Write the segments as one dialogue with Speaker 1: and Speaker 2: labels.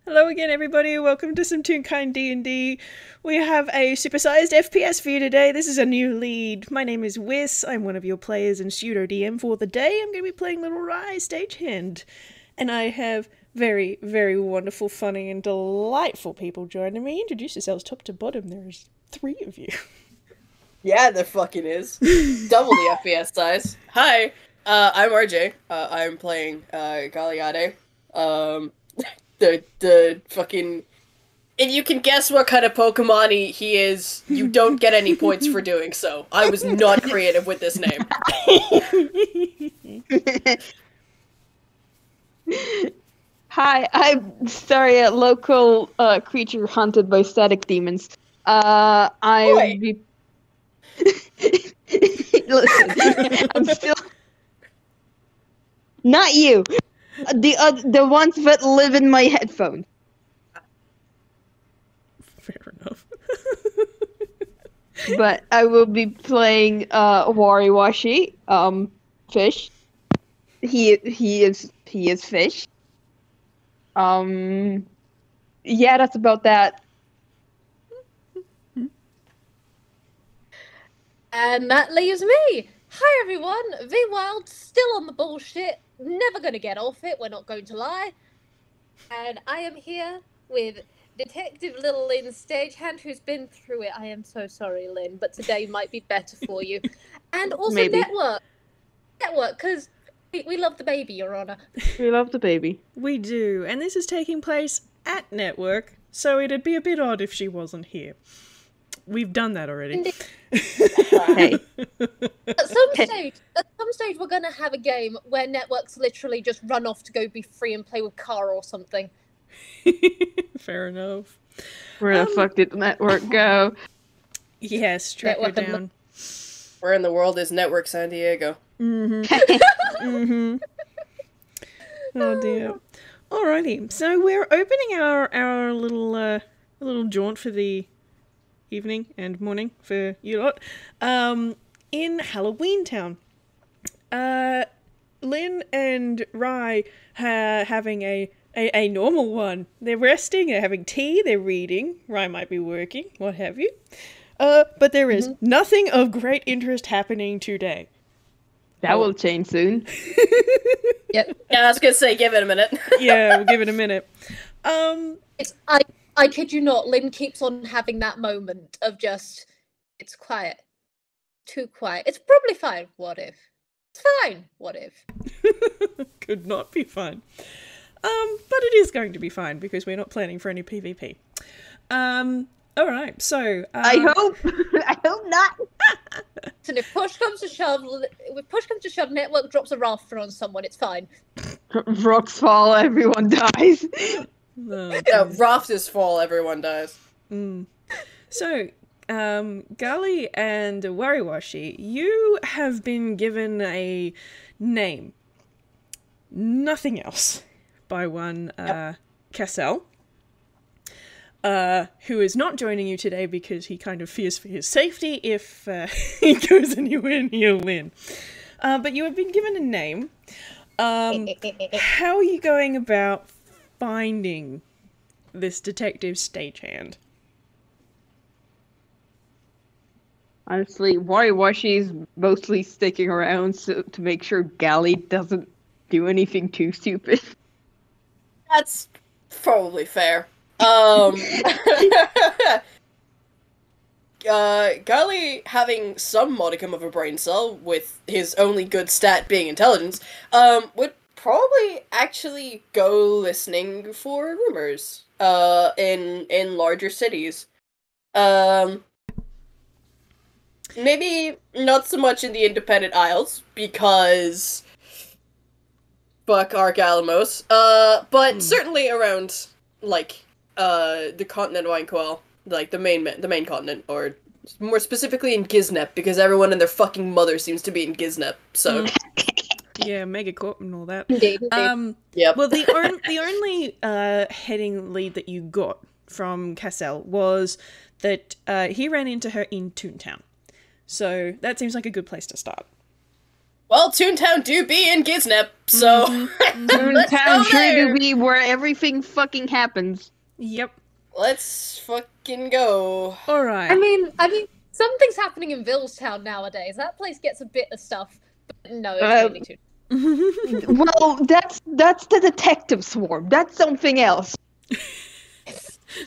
Speaker 1: Hello again, everybody. Welcome to some Toonkind D&D. We have a supersized FPS for you today. This is a new lead. My name is Whis. I'm one of your players and pseudo DM for the day. I'm going to be playing Lil Rai Stagehand. And I have very, very wonderful, funny, and delightful people joining me. Introduce yourselves top to bottom. There's 3 of you.
Speaker 2: Yeah, there fucking is. Double the FPS size. Hi, I'm RJ. I'm playing Gali Ade. The fucking... If you can guess what kind of Pokemon he is, you don't get any points for doing so. I was not creative with this name.
Speaker 3: Hi, I'm Staria, local creature hunted by static demons. Listen, I'm still not you. The ones that live in my headphones.
Speaker 1: Fair enough.
Speaker 3: But I will be playing Wariwashi, fish. He is fish. Yeah, that's about that.
Speaker 4: And that leaves me. Hi everyone, Vwild, still on the bullshit, never gonna get off it, we're not going to lie. And I am here with Detective Lil Rai Stagehand, who's been through it. I am so sorry, Lynn, but today might be better for you. And also
Speaker 3: Maybe.
Speaker 4: Network, because we love the baby, Your Honor.
Speaker 3: We love the baby.
Speaker 1: We do, and this is taking place at Network, so it'd be a bit odd if she wasn't here. We've done that already.
Speaker 3: Hey.
Speaker 4: At some stage, we're gonna have a game where networks literally just run off to go be free and play with Car or something.
Speaker 1: Fair enough.
Speaker 3: Where the fuck did the network go?
Speaker 1: Yes, track her down.
Speaker 2: Where in the world is Network San Diego?
Speaker 1: Oh dear. Alrighty, so we're opening our little jaunt for the evening and morning for you lot, in Halloween Town. Lynn and Rai having a normal one. They're resting, they're having tea, they're reading. Rai might be working, what have you. But there is nothing of great interest happening today.
Speaker 3: That will change soon.
Speaker 4: Yep.
Speaker 2: Yeah, I was gonna say, give it a minute.
Speaker 1: Yeah, we'll give it a minute.
Speaker 4: I kid you not, Lynn keeps on having that moment of just, it's quiet. Too quiet. It's probably fine. What if? It's fine. What if?
Speaker 1: Could not be fun. But it is going to be fine because we're not planning for any PvP. Alright, so...
Speaker 3: I hope not.
Speaker 4: And if push comes to shove, Network drops a rafter on someone, it's fine.
Speaker 3: Rocks fall, everyone dies.
Speaker 1: Oh,
Speaker 2: No, rafters fall, everyone dies.
Speaker 1: So, Gali and Wariwashi, you have been given a name. Nothing else. By one, Cassell. Who is not joining you today because he kind of fears for his safety if he goes anywhere near Lynn. But you have been given a name. How are you going about finding this detective stagehand?
Speaker 3: Honestly, Wariwashi's mostly sticking around to make sure Gali doesn't do anything too stupid.
Speaker 2: That's probably fair. Gali, having some modicum of a brain cell, with his only good stat being intelligence, would probably actually go listening for rumors, in larger cities. Maybe not so much in the Independent Isles, because fuck Ark Alamos, but certainly around, like, the continent of Inkwell, like the main continent, or more specifically in Giznep, because everyone and their fucking mother seems to be in Giznep. So
Speaker 1: yeah, Megacorp and all that.
Speaker 4: Indeed.
Speaker 2: Yep.
Speaker 1: Well, the only heading lead that you got from Cassell was that he ran into her in Toontown. So that seems like a good place to start.
Speaker 2: Well, Toontown do be in Giznep, so let's go
Speaker 3: Toontown sure
Speaker 2: there.
Speaker 3: to be where everything fucking happens.
Speaker 1: Yep.
Speaker 2: Let's fucking go.
Speaker 1: All right.
Speaker 4: I mean, something's happening in Villestown nowadays. That place gets a bit of stuff, but no, it's really too.
Speaker 3: Well, that's the detective swarm. That's something else.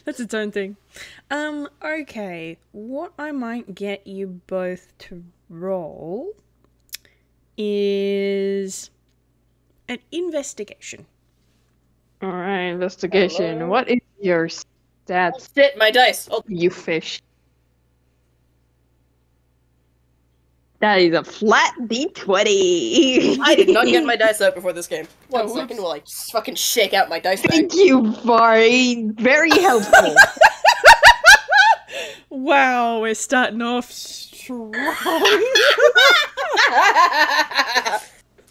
Speaker 1: That's its own thing. Okay. What I might get you both to roll is an investigation.
Speaker 3: All right, investigation.
Speaker 2: Hello?
Speaker 3: What is your
Speaker 2: Oh,
Speaker 3: stats,
Speaker 2: shit, my dice. Oh,
Speaker 3: you fish? That is a flat D20.
Speaker 2: I did not get my dice out before this game. One
Speaker 1: Oh,
Speaker 2: second
Speaker 1: whoops.
Speaker 2: while I just fucking shake out my dice bag.
Speaker 3: Thank you, Vari. Very helpful.
Speaker 1: Wow, we're starting off strong.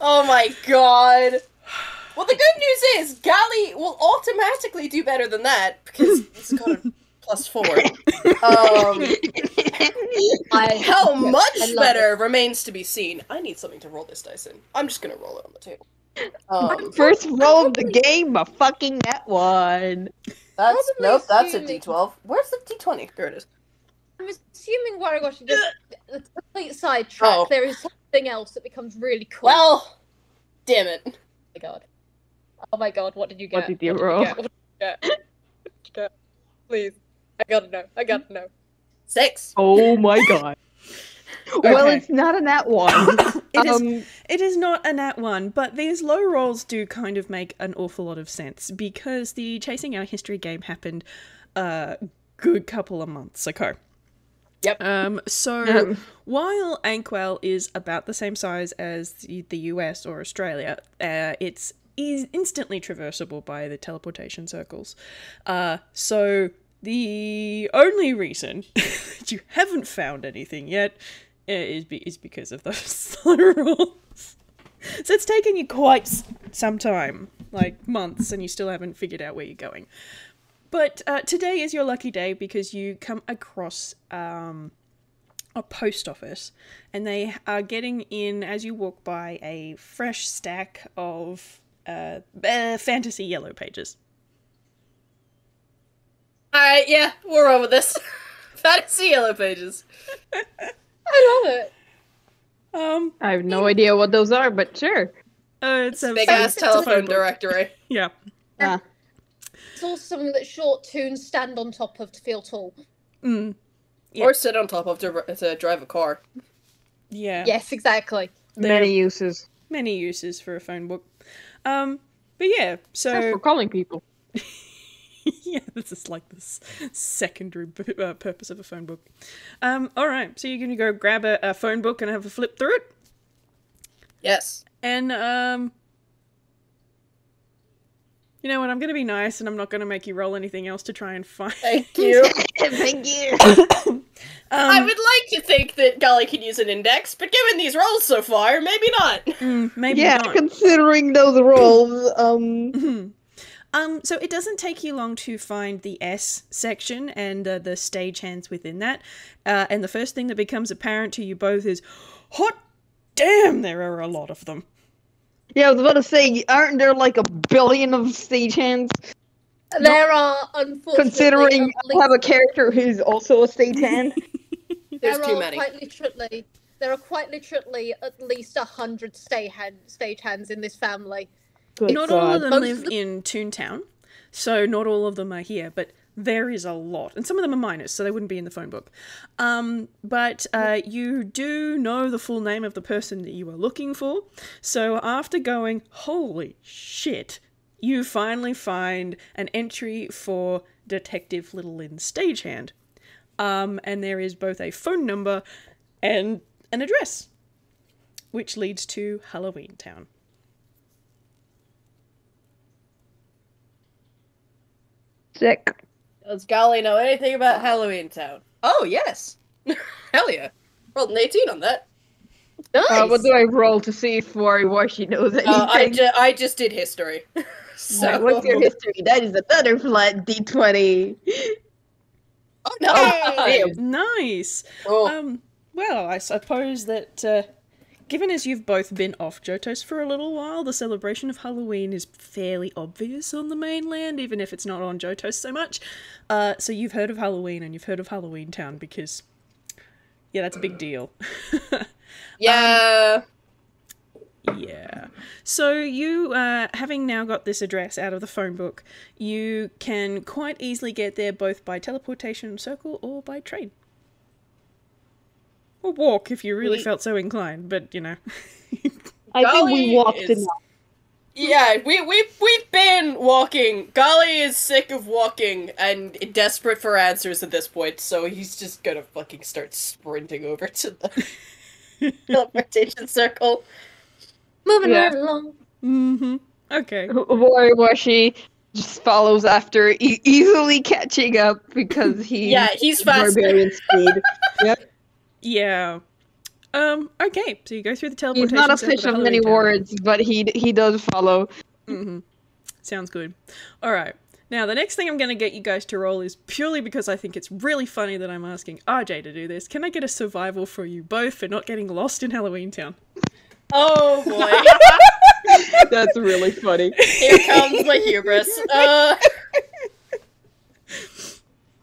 Speaker 2: Oh my god. Well, the good news is Gali will automatically do better than that because it's got a +4. How much
Speaker 4: love
Speaker 2: better remains to be seen. I need something to roll this dice in. I'm just gonna roll it on the table.
Speaker 3: First roll of the game, a fucking net one.
Speaker 2: That's
Speaker 4: Probably
Speaker 2: nope. That's a
Speaker 4: assuming-
Speaker 2: D12. Where's the D20? There it is.
Speaker 4: I'm assuming Wariwashi just a complete sidetrack.
Speaker 2: Oh.
Speaker 4: There is something else that becomes really cool.
Speaker 2: Well, damn it.
Speaker 4: Oh my god. Oh my god, what did you get?
Speaker 3: What did you
Speaker 4: What
Speaker 3: roll?
Speaker 4: What did you get? What did you get? Please. I gotta know. I gotta know.
Speaker 2: 6.
Speaker 3: Oh my god. Well,
Speaker 1: Okay.
Speaker 3: it's not a nat one.
Speaker 1: It is not a nat one, but these low rolls do kind of make an awful lot of sense because the Chasing Our History game happened a good couple of months ago.
Speaker 2: Yep.
Speaker 1: So while Ankwell is about the same size as the US or Australia, it's instantly traversable by the teleportation circles. So the only reason that you haven't found anything yet is because of those slow rolls. So it's taken you quite some time, like months, and you still haven't figured out where you're going. But today is your lucky day because you come across a post office, and they are getting in, as you walk by, a fresh stack of fantasy yellow pages.
Speaker 2: Alright, yeah, we're on with this. Fantasy Yellow Pages.
Speaker 4: I love it.
Speaker 3: I have no idea what those are, but sure.
Speaker 1: It's a
Speaker 2: Big ass
Speaker 1: it's a
Speaker 2: telephone
Speaker 1: book.
Speaker 2: directory.
Speaker 1: Yeah.
Speaker 4: It's also something that short tunes stand on top of to feel tall.
Speaker 1: Yeah.
Speaker 2: Or sit on top of to drive a car.
Speaker 1: Yeah.
Speaker 4: Yes, exactly.
Speaker 3: Many uses.
Speaker 1: Many uses for a phone book. But yeah,
Speaker 3: Except
Speaker 1: so
Speaker 3: for calling people.
Speaker 1: yeah, this is like this secondary purpose of a phone book. All right, so you're gonna go grab a phone book and have a flip through it,
Speaker 2: Yes.
Speaker 1: and you know what? I'm gonna be nice, and I'm not gonna make you roll anything else to try and find.
Speaker 2: Thank you.
Speaker 3: Thank you.
Speaker 2: I would like to think that Gali could use an index, but given these rolls so far, maybe not.
Speaker 1: Maybe
Speaker 3: Yeah,
Speaker 1: not.
Speaker 3: considering those rolls,
Speaker 1: So it doesn't take you long to find the S section and the stagehands within that. And the first thing that becomes apparent to you both is, hot damn, there are a lot of them.
Speaker 3: yeah, I was about to say, aren't there like a billion of stagehands?
Speaker 4: There are, unfortunately,
Speaker 3: Considering
Speaker 4: at
Speaker 3: I have
Speaker 4: least-
Speaker 3: a character who's also a stagehand.
Speaker 2: There's
Speaker 4: there
Speaker 2: too
Speaker 4: are
Speaker 2: many.
Speaker 4: There are quite literally at least 100 stagehands in this family.
Speaker 3: Good
Speaker 1: Not all of
Speaker 3: God.
Speaker 1: them
Speaker 4: Most
Speaker 1: live
Speaker 4: of the-
Speaker 1: in Toontown, so not all of them are here, but there is a lot. And some of them are minors, so they wouldn't be in the phone book. But you do know the full name of the person that you are looking for, so after going, holy shit, you finally find an entry for Detective Little Lynn Stagehand. And there is both a phone number and an address, which leads to Halloween Town.
Speaker 3: Sick.
Speaker 2: Does Gali know anything about Halloween Town? Oh, yes. Hell yeah. Rolled an 18 on that.
Speaker 4: Nice.
Speaker 3: What do I roll to see if Wariwashi knows anything?
Speaker 2: I just did history. So
Speaker 3: What's your history? That is another flat D20.
Speaker 2: Oh, no.
Speaker 3: Damn.
Speaker 1: Nice.
Speaker 2: Oh.
Speaker 1: Well, I suppose that given as you've both been off Johtos for a little while, the celebration of Halloween is fairly obvious on the mainland, even if it's not on Johtos so much. So you've heard of Halloween, and you've heard of Halloween Town, because, yeah, that's a big deal.
Speaker 2: Yeah.
Speaker 1: Yeah. So you, having now got this address out of the phone book, you can quite easily get there both by teleportation circle or by train. Or walk if you really felt so inclined, but, you know.
Speaker 3: I think we
Speaker 2: Gali
Speaker 3: walked
Speaker 2: is-
Speaker 3: enough.
Speaker 2: Yeah, we've been walking. Gali is sick of walking and desperate for answers at this point, so he's just gonna fucking start sprinting over to the teleportation circle.
Speaker 4: Moving
Speaker 3: Yeah.
Speaker 4: right along.
Speaker 1: Mm-hmm. Okay.
Speaker 3: Wariwashi just follows after, easily catching up because
Speaker 2: He's faster.
Speaker 3: barbarian speed. Yep.
Speaker 1: Yeah. Okay, so you go through the
Speaker 3: He's
Speaker 1: teleportation
Speaker 3: not a
Speaker 1: circle
Speaker 3: fish
Speaker 1: to
Speaker 3: of
Speaker 1: Halloween
Speaker 3: many
Speaker 1: Town.
Speaker 3: words, but he does follow.
Speaker 1: Mm-hmm. Sounds good. Alright. Now, the next thing I'm going to get you guys to roll is purely because I think it's really funny that I'm asking RJ to do this. Can I get a survival for you both for not getting lost in Halloween Town?
Speaker 2: Oh boy.
Speaker 3: That's really funny.
Speaker 2: Here comes my hubris.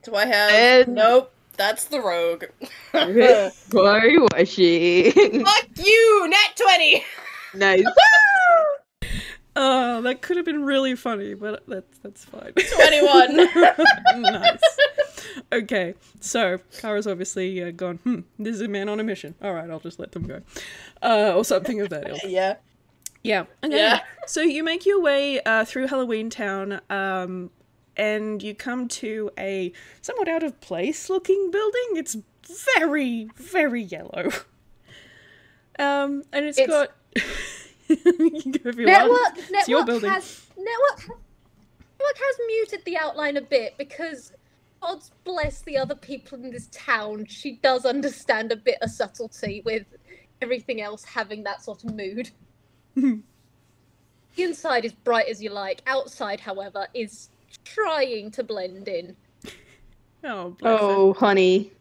Speaker 2: Do I have...
Speaker 3: And-
Speaker 2: Nope. That's the rogue.
Speaker 3: Wariwashi.
Speaker 2: Fuck you! Nat 20!
Speaker 3: Nice.
Speaker 1: Oh, that could have been really funny, but that's fine.
Speaker 2: 21.
Speaker 1: Nice. Okay, so Kara's obviously gone, this is a man on a mission. Alright, I'll just let them go. Or something of that ilk.
Speaker 2: Yeah.
Speaker 1: Yeah. Okay.
Speaker 2: Yeah.
Speaker 1: So you make your way through Halloween Town, and you come to a somewhat out of place looking building. It's very, very yellow. And it's got... You can go if you want. It's your building.
Speaker 4: Network has muted the outline a bit because, God bless the other people in this town, she does understand a bit of subtlety with everything else having that sort of mood. The inside is bright as you like. Outside, however, is trying to blend in.
Speaker 1: Oh, bless her.
Speaker 3: Oh, honey.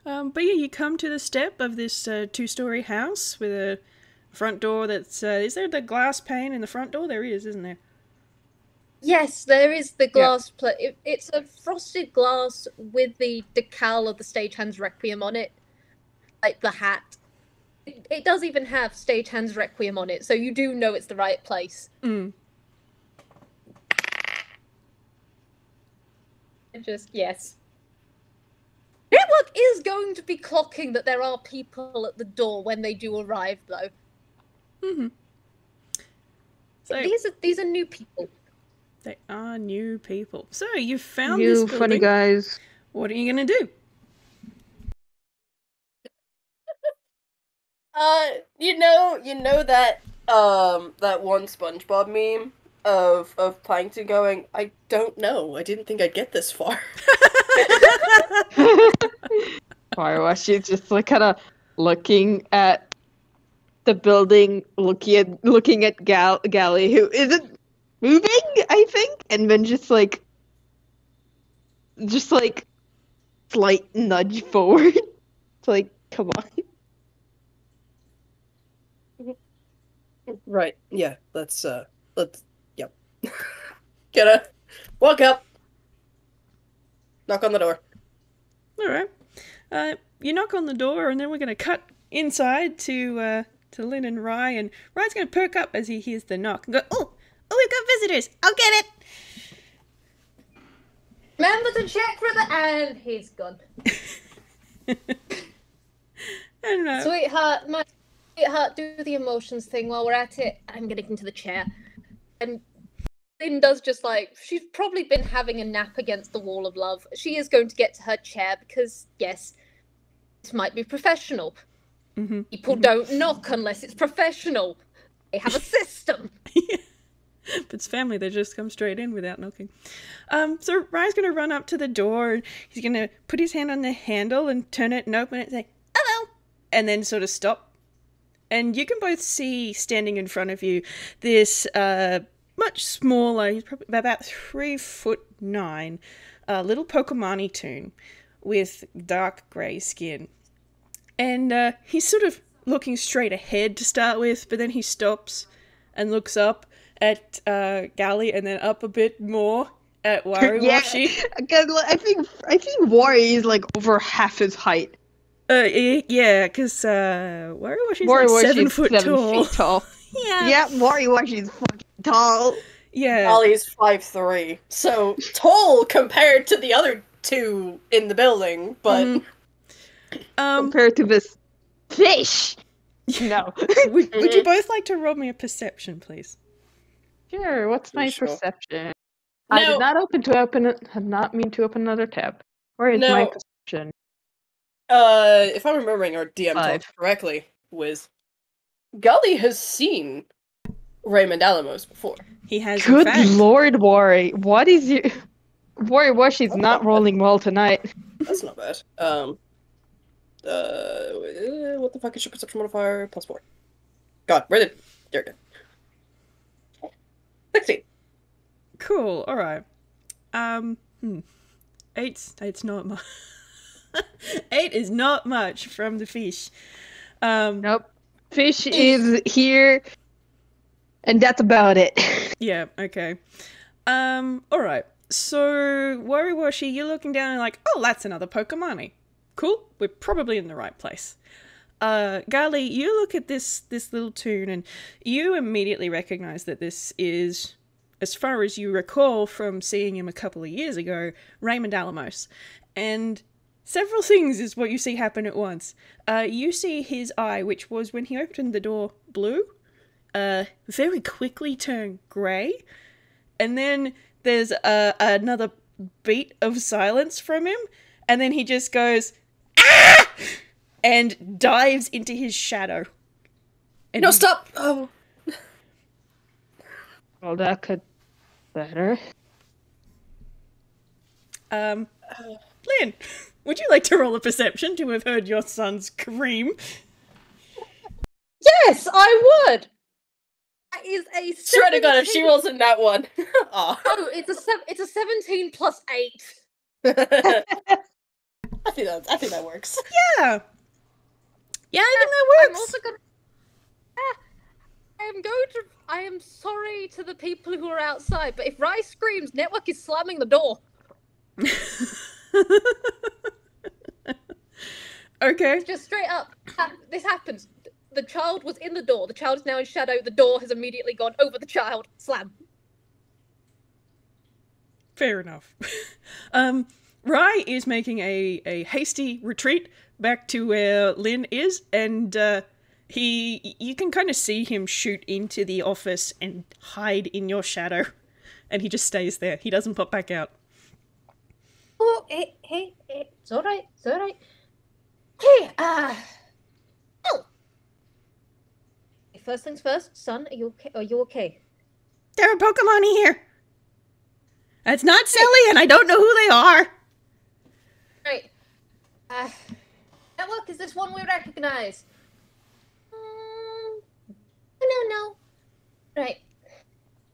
Speaker 1: But yeah, you come to the step of this two-story house with a front door that's... is there the glass pane in the front door? There is, isn't there?
Speaker 4: Yes, there is the glass it's a frosted glass with the decal of the Stagehand's Requiem on it. Like the hat. It does even have Stagehand's Requiem on it, so you do know it's the right place.
Speaker 1: Mm.
Speaker 4: Yes. Network is going to be clocking that there are people at the door when they do arrive, though.
Speaker 1: Mm-hmm. So
Speaker 4: These are new people.
Speaker 1: they are new people. So you found
Speaker 3: You
Speaker 1: this building.
Speaker 3: funny guys.
Speaker 1: What are you gonna do?
Speaker 2: You know that that one SpongeBob meme of Plankton going, I don't know. I didn't think I'd get this far.
Speaker 3: Wariwashi's just like kind of looking at the building, looking at Gali, who isn't moving, I think, and then just like slight nudge forward. It's like, come on.
Speaker 2: Right. Yeah. Let's yep. Gonna walk up. Knock on the door.
Speaker 1: Alright. You knock on the door, and then we're gonna cut inside to Lynn and Rai, and Rai's gonna perk up as he hears the knock and go, oh, we've got visitors! I'll get it!
Speaker 4: Remember to check for the... And he's gone.
Speaker 1: I don't know.
Speaker 4: Sweetheart, do the emotions thing while we're at it. I'm gonna get into the chair. And Lynn does just like... She's probably been having a nap against the wall of love. She is going to get to her chair because, yes, this might be professional.
Speaker 1: Mm-hmm.
Speaker 4: People don't knock unless it's professional. They have a system.
Speaker 1: If it's family, they just come straight in without knocking. So Rai's gonna run up to the door, and he's gonna put his hand on the handle and turn it and open it and say, hello! And then sort of stop. And you can both see, standing in front of you, this much smaller, he's probably about 3'9", little Pokemon-y toon with dark grey skin. And he's sort of looking straight ahead to start with, but then he stops and looks up at Gali and then up a bit more at Wariwashi.
Speaker 3: Because I think Wari is like over half his height.
Speaker 1: Yeah, because Wariwashi's like 7 foot tall.
Speaker 3: Feet tall.
Speaker 1: Yeah.
Speaker 3: Wariwashi's fucking tall.
Speaker 1: Yeah.
Speaker 2: Ollie's 5'3", so tall compared to the other two in the building, but
Speaker 3: Compared to this fish. No.
Speaker 1: would you both like to roll me a perception, please?
Speaker 3: Sure, what's my
Speaker 2: Sure.
Speaker 3: perception? I did not mean to open another tab. Where is my perception?
Speaker 2: if I'm remembering our DM talk
Speaker 3: 5.
Speaker 2: correctly, Whis, Gali has seen Raymond Alamos before.
Speaker 1: He has.
Speaker 3: Good
Speaker 1: in fact.
Speaker 3: lord, Wari. What is you... Wariwashi's not rolling well tonight.
Speaker 2: That's not bad. What the fuck is your perception modifier? +4. God, where did... There we go. 16.
Speaker 1: Cool. All right. Eight's not much. 8 is not much from the fish.
Speaker 3: Nope. Fish is here, and that's about it.
Speaker 1: Yeah. Okay. All right. So Wariwashi, you're looking down and like, oh, that's another Pokemon. Cool. We're probably in the right place. Gali, you look at this little toon and you immediately recognize that this is, as far as you recall from seeing him a couple of years ago, Raymond Alamos. And several things is what you see happen at once. You see his eye, which was when he opened the door blue, very quickly turn grey. And then there's another beat of silence from him. And then he just goes, ah! And dives into his shadow. And
Speaker 2: No, stop! Oh.
Speaker 3: Well, that could better.
Speaker 1: Lynn, would you like to roll a perception to have heard your son scream?
Speaker 4: Yes, I would. That is a 17.
Speaker 2: Swear to God, if she rolls in that one. Aw.
Speaker 4: Oh, it's a 17 plus 8.
Speaker 2: I think that works.
Speaker 1: Yeah. Yeah, I think that
Speaker 4: I'm
Speaker 1: works.
Speaker 4: also gonna. I am sorry to the people who are outside, but if Rai screams, Network is slamming the door.
Speaker 1: Okay.
Speaker 4: Just straight up, this happens. The child was in the door. The child is now in shadow. The door has immediately gone over the child. Slam.
Speaker 1: Fair enough. Rai is making a hasty retreat back to where Lynn is, and you can kind of see him shoot into the office and hide in your shadow, and he just stays there. He doesn't pop back out.
Speaker 4: Oh, hey, it's alright, Hey, oh. First things first, son, are you okay?
Speaker 1: There are Pokemon here. That's not silly, and I don't know who they are.
Speaker 4: Right. Network, is this one we recognize? No. Right.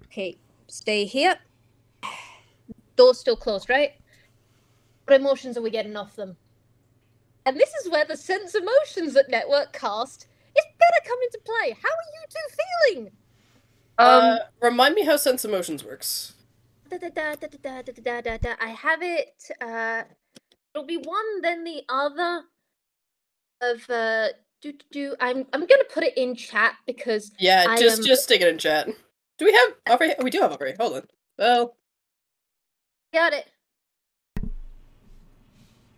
Speaker 4: Okay, stay here. Door's still closed, right? What emotions are we getting off them? And this is where the sense emotions that Network cast is better come into play. How are you two feeling?
Speaker 2: Remind me how sense emotions works.
Speaker 4: I have it. It'll be one, then the other. I'm gonna put it in chat because
Speaker 2: just stick it in chat. Do we have Opry? We do have Opry. Hold on. Well,
Speaker 4: got it.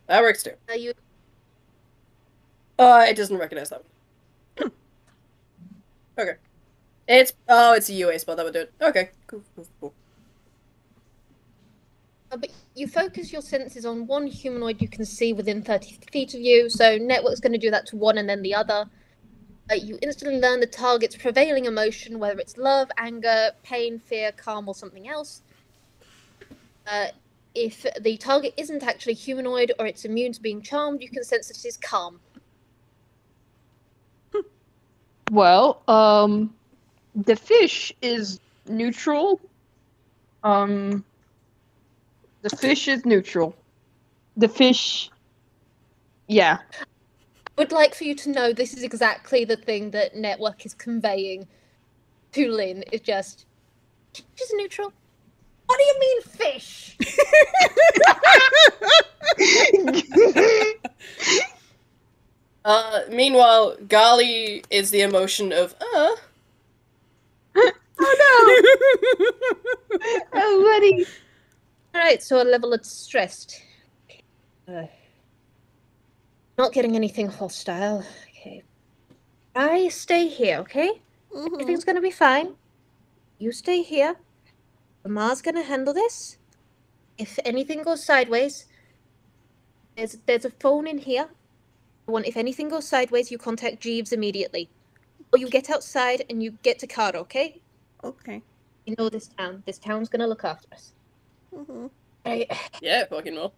Speaker 2: that works too.
Speaker 4: You.
Speaker 2: It doesn't recognize that one. Okay. It's a UA spell that would do it. Okay, cool.
Speaker 4: But you focus your senses on one humanoid you can see within 30 feet of you, so Network's going to do that to one and then the other. You instantly learn the target's prevailing emotion, whether it's love, anger, pain, fear, calm, or something else. If the target isn't actually humanoid or it's immune to being charmed, you can sense that it is calm.
Speaker 3: Well, the fish is neutral. The fish is neutral. The fish, yeah.
Speaker 4: would like for you to know this is exactly the thing that Network is conveying to Lynn. It's just, she's neutral. What do you mean, fish?
Speaker 2: Meanwhile, Gali is the emotion of,
Speaker 3: Oh no! Oh, buddy.
Speaker 4: Alright, so a level of stressed. Not getting anything hostile. Okay. I stay here, okay? Everything's gonna be fine. You stay here. Lamar's gonna handle this. If anything goes sideways, there's a phone in here. If anything goes sideways, you contact Jeeves immediately. Or you get outside and you get to Carter, okay?
Speaker 1: Okay.
Speaker 4: You know this town. This town's gonna look after us. Right.
Speaker 2: yeah, fucking well.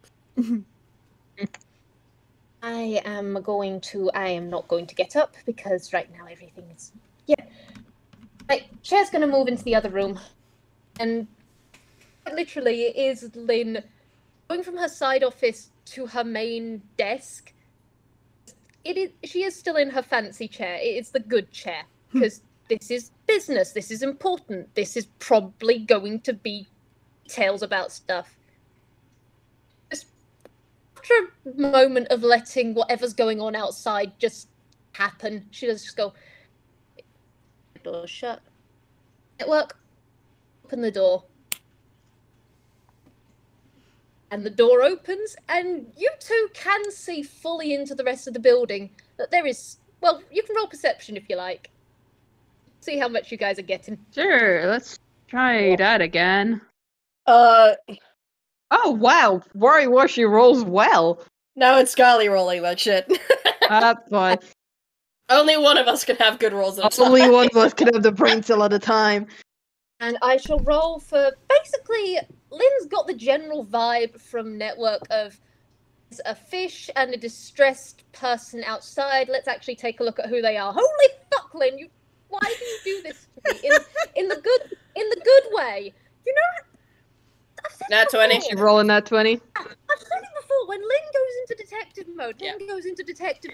Speaker 4: I am not going to get up because right now everything is... Yeah. Right, Cher's gonna move into the other room. And literally it is Lynn going from her side office to her main desk. She is still in her fancy chair. It is the good chair. Because this is business. This is important. This is probably going to be details about stuff. Just after a moment of letting whatever's going on outside just happen, she does just go, door shut. Network, open the door. And the door opens, and you two can see fully into the rest of the building that there is... Well, you can roll perception if you like. See how much you guys are getting.
Speaker 3: Sure, let's try that again.
Speaker 2: Uh,
Speaker 3: Oh wow, Wariwashi rolls well.
Speaker 2: now it's Gali rolling that shit.
Speaker 3: Boy.
Speaker 2: Only one of us can have good rolls at a time.
Speaker 3: Only one of us can have the brain cell at a time.
Speaker 4: And I shall roll for... Basically, Lynn's got the general vibe from Network of a fish and a distressed person outside. Let's actually take a look at who they are. Holy fuck, Lynn! Why do you do this to me? In the good way. You know, I've said
Speaker 2: Nat
Speaker 4: it
Speaker 2: 20.
Speaker 4: before.
Speaker 3: She's rolling that 20.
Speaker 4: I've said it before. When Lynn goes into detective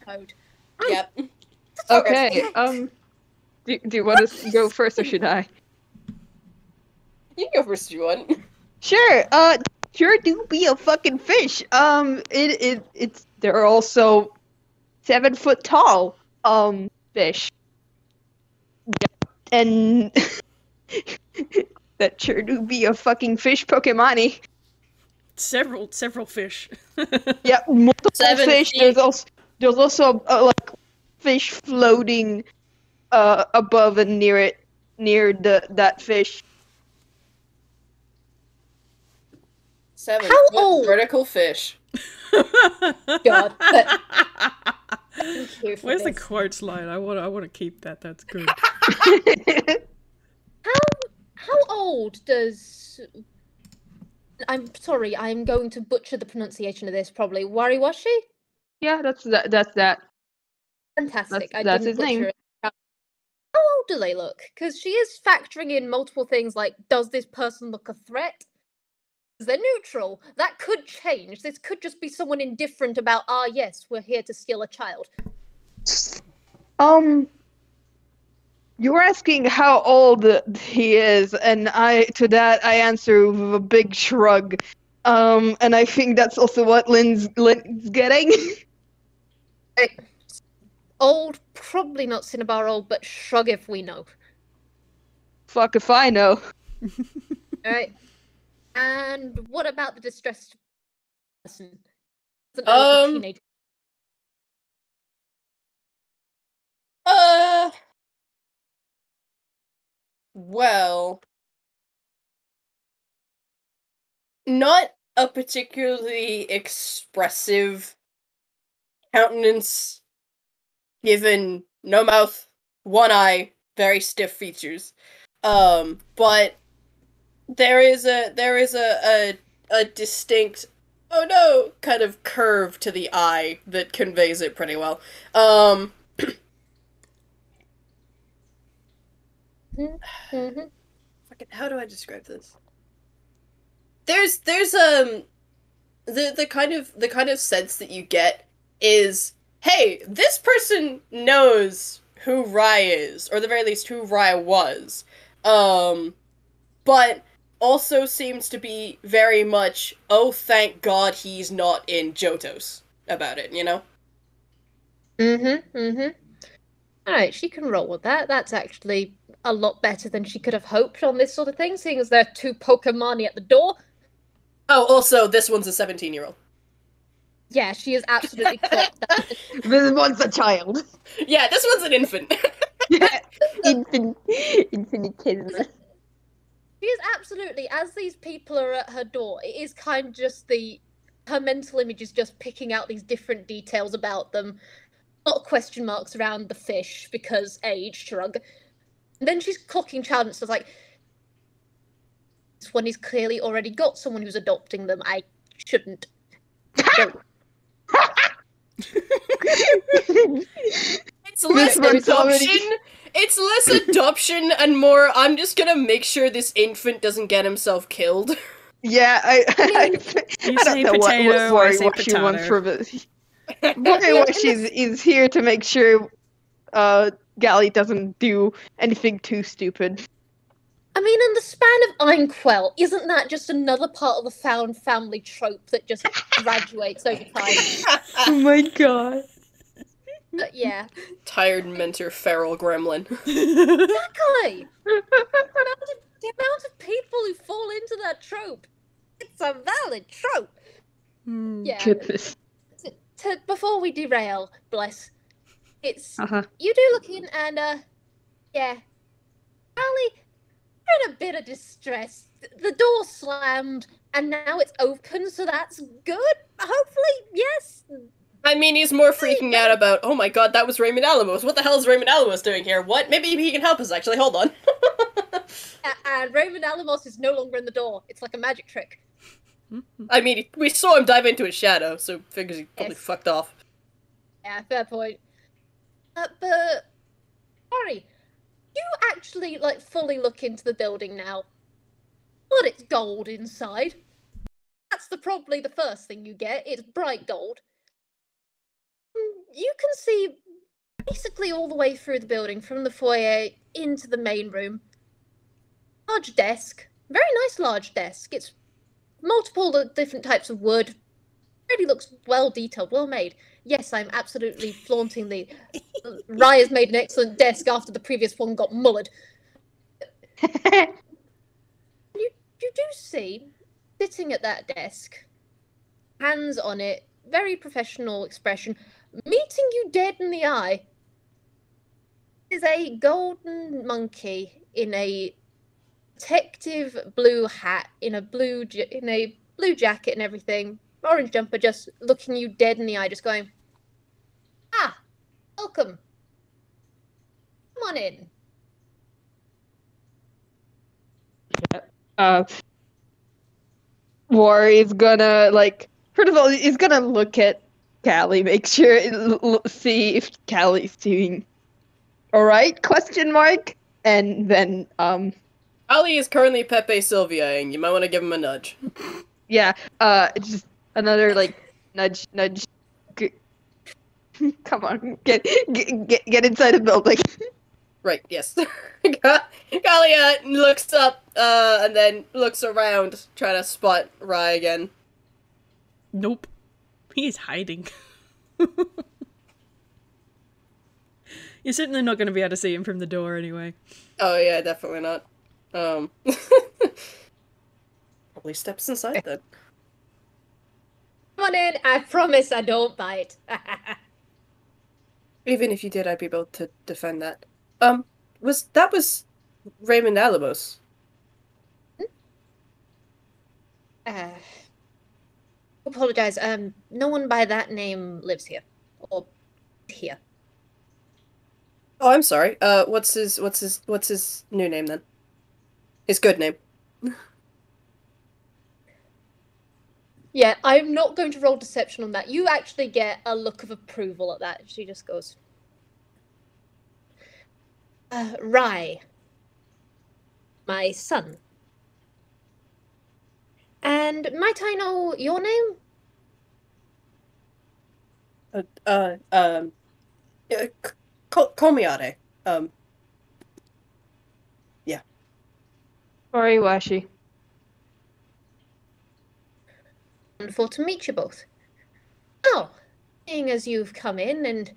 Speaker 4: mode,
Speaker 2: Yep.
Speaker 3: Okay, do you want to go first or should I?
Speaker 2: You can go first if you want.
Speaker 3: Sure, sure do be a fucking fish. They're also 7 foot tall, fish. Yeah. And that sure do be a fucking fish Pokemon-y.
Speaker 1: Several fish.
Speaker 3: Yeah, multiple
Speaker 2: 7
Speaker 3: fish.
Speaker 2: feet.
Speaker 3: There's also like fish floating above and near that fish.
Speaker 2: 7
Speaker 4: How
Speaker 2: foot
Speaker 4: old?
Speaker 2: vertical fish.
Speaker 4: God. Thank you for
Speaker 1: Where's the
Speaker 4: this.
Speaker 1: quartz line? I want to keep that. That's good.
Speaker 4: How old does... I'm sorry, I'm going to butcher the pronunciation of this, probably. Wariwashi?
Speaker 3: Yeah, that's that.
Speaker 4: Fantastic. I
Speaker 3: That's
Speaker 4: didn't
Speaker 3: his name.
Speaker 4: butcher it. How old do they look? Because she is factoring in multiple things like, does this person look a threat? Because they're neutral. That could change. This could just be someone indifferent about, yes, we're here to steal a child.
Speaker 3: You were asking how old he is, and to that I answer with a big shrug. And I think that's also what Lynn's getting.
Speaker 4: Right. Old, probably not Cinnabar old, but shrug if we know.
Speaker 3: Fuck if I know.
Speaker 4: Alright. And what about the distressed person? Doesn't know it's a teenager.
Speaker 2: Well, not a particularly expressive countenance, given no mouth, one eye, very stiff features. But there is a distinct, oh no, kind of curve to the eye that conveys it pretty well. Fucking, how do I describe this? There's the kind of sense that you get is hey, this person knows who Rai is, or at the very least who Rai was. But also seems to be very much, oh, thank God he's not in Johto's about it, you know?
Speaker 4: Alright, she can roll with that. That's actually a lot better than she could have hoped on this sort of thing, seeing as there are 2 Pokemon at the door.
Speaker 2: Oh, also, this one's a 17-year-old.
Speaker 4: Yeah, she is absolutely clocked that.
Speaker 3: This one's a child.
Speaker 2: Yeah, this one's an infant.
Speaker 3: Yeah, infinitesimal.
Speaker 4: She is absolutely, as these people are at her door, it is kind of just her mental image is just picking out these different details about them. A lot of question marks around the fish, because age, shrug. And then she's clocking child and stuff like, this one is clearly already got someone who's adopting them. I shouldn't.
Speaker 2: It's less adoption. It's less adoption and more, I'm just gonna make sure this infant doesn't get himself killed.
Speaker 3: Yeah, I don't know what Wariwashi wants from it. Wariwashi is here to make sure Gali doesn't do anything too stupid.
Speaker 4: I mean, in the span of Einquell, isn't that just another part of the found family trope that just graduates over time?
Speaker 3: Oh my god.
Speaker 4: But yeah.
Speaker 2: Tired mentor feral gremlin.
Speaker 4: Exactly! The amount of people who fall into that trope. It's a valid trope. Yeah.
Speaker 3: Goodness.
Speaker 4: Before we derail, bless, it's you do look in and yeah, Gali, you're in a bit of distress. The door slammed and now it's open, so that's good. Hopefully, yes.
Speaker 2: I mean, he's more freaking out about, oh my god, that was Raymond Alamos. What the hell is Raymond Alamos doing here? What? Maybe he can help us, actually. Hold on.
Speaker 4: And Raymond Alamos is no longer in the door. It's like a magic trick.
Speaker 2: I mean, we saw him dive into his shadow, so figures he probably fucked off.
Speaker 4: Yeah, fair point. But, sorry, you actually, like, fully look into the building now. But it's gold inside. That's probably the first thing you get. It's bright gold. You can see basically all the way through the building, from the foyer into the main room. Large desk. Very nice large desk. It's multiple different types of wood. Really looks well detailed, well made. Yes, I'm absolutely flaunting the... Rai has made an excellent desk after the previous one got mullered. You do see, sitting at that desk, hands on it, very professional expression, meeting you dead in the eye, is a golden monkey in a detective blue hat, in a blue jacket and everything, orange jumper, just looking you dead in the eye, just going, "Ah, welcome. Come on in."
Speaker 3: War is gonna, like, first of all, he's gonna look at Gali, make sure, see if Gali's doing alright, question mark, and then,
Speaker 2: Ali is currently Pepe Sylviaing. You might want to give him a nudge.
Speaker 3: yeah, just another, like, nudge. Come on, get inside the building.
Speaker 2: Right, yes. Galia looks up, and then looks around, trying to spot Rai again.
Speaker 1: Nope. He's hiding. You're certainly not going to be able to see him from the door anyway.
Speaker 2: Oh yeah, definitely not. Probably steps inside then.
Speaker 4: Come on in, I promise I don't bite.
Speaker 2: Even if you did, I'd be able to defend that. Was Raymond Alamos?
Speaker 4: Apologize, no one by that name lives here. Or here.
Speaker 2: Oh, I'm sorry. What's his new name then? His good name.
Speaker 4: Yeah, I'm not going to roll deception on that. You actually get a look of approval at that. She just goes, Rai. My son. And might I know your name?
Speaker 2: Call me Ade. Yeah.
Speaker 3: Wariwashi.
Speaker 4: Wonderful to meet you both. Oh, seeing as you've come in and,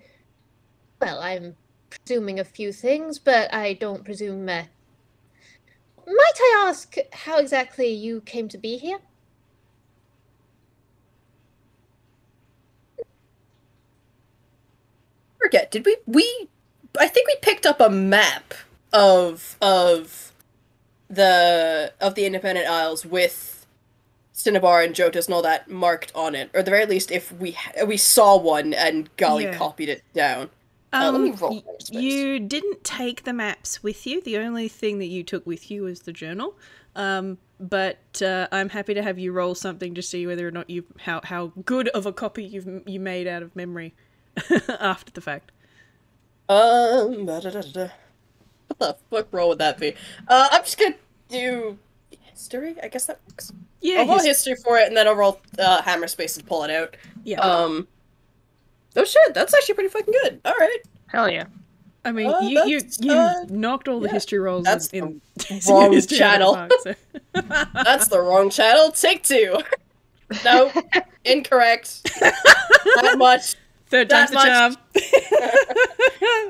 Speaker 4: well, I'm presuming a few things, but I don't presume, might I ask how exactly you came to be here?
Speaker 2: Forget, did we I think we picked up a map of the Independent Isles with Cinnabar and Jotas and all that marked on it, or at the very least, if we saw one and Gali
Speaker 1: Yeah.
Speaker 2: copied it down. Let me roll.
Speaker 1: You didn't take the maps with you. The only thing that you took with you was the journal. But I'm happy to have you roll something to see whether or not how good of a copy you made out of memory after the fact.
Speaker 2: What the fuck roll would that be? I'm just gonna do history. I guess that works.
Speaker 1: Yeah,
Speaker 2: I'll roll history for it, and then I'll roll hammer space to pull it out.
Speaker 1: yeah.
Speaker 2: Oh shit, that's actually pretty fucking good. All right.
Speaker 3: Hell yeah.
Speaker 1: I mean, you knocked all the history rolls
Speaker 2: that's
Speaker 1: in
Speaker 2: the wrong
Speaker 1: history
Speaker 2: channel.
Speaker 1: out of the park, so.
Speaker 2: That's the wrong channel. Take 2. No, incorrect. That much.
Speaker 1: Third time's the charm.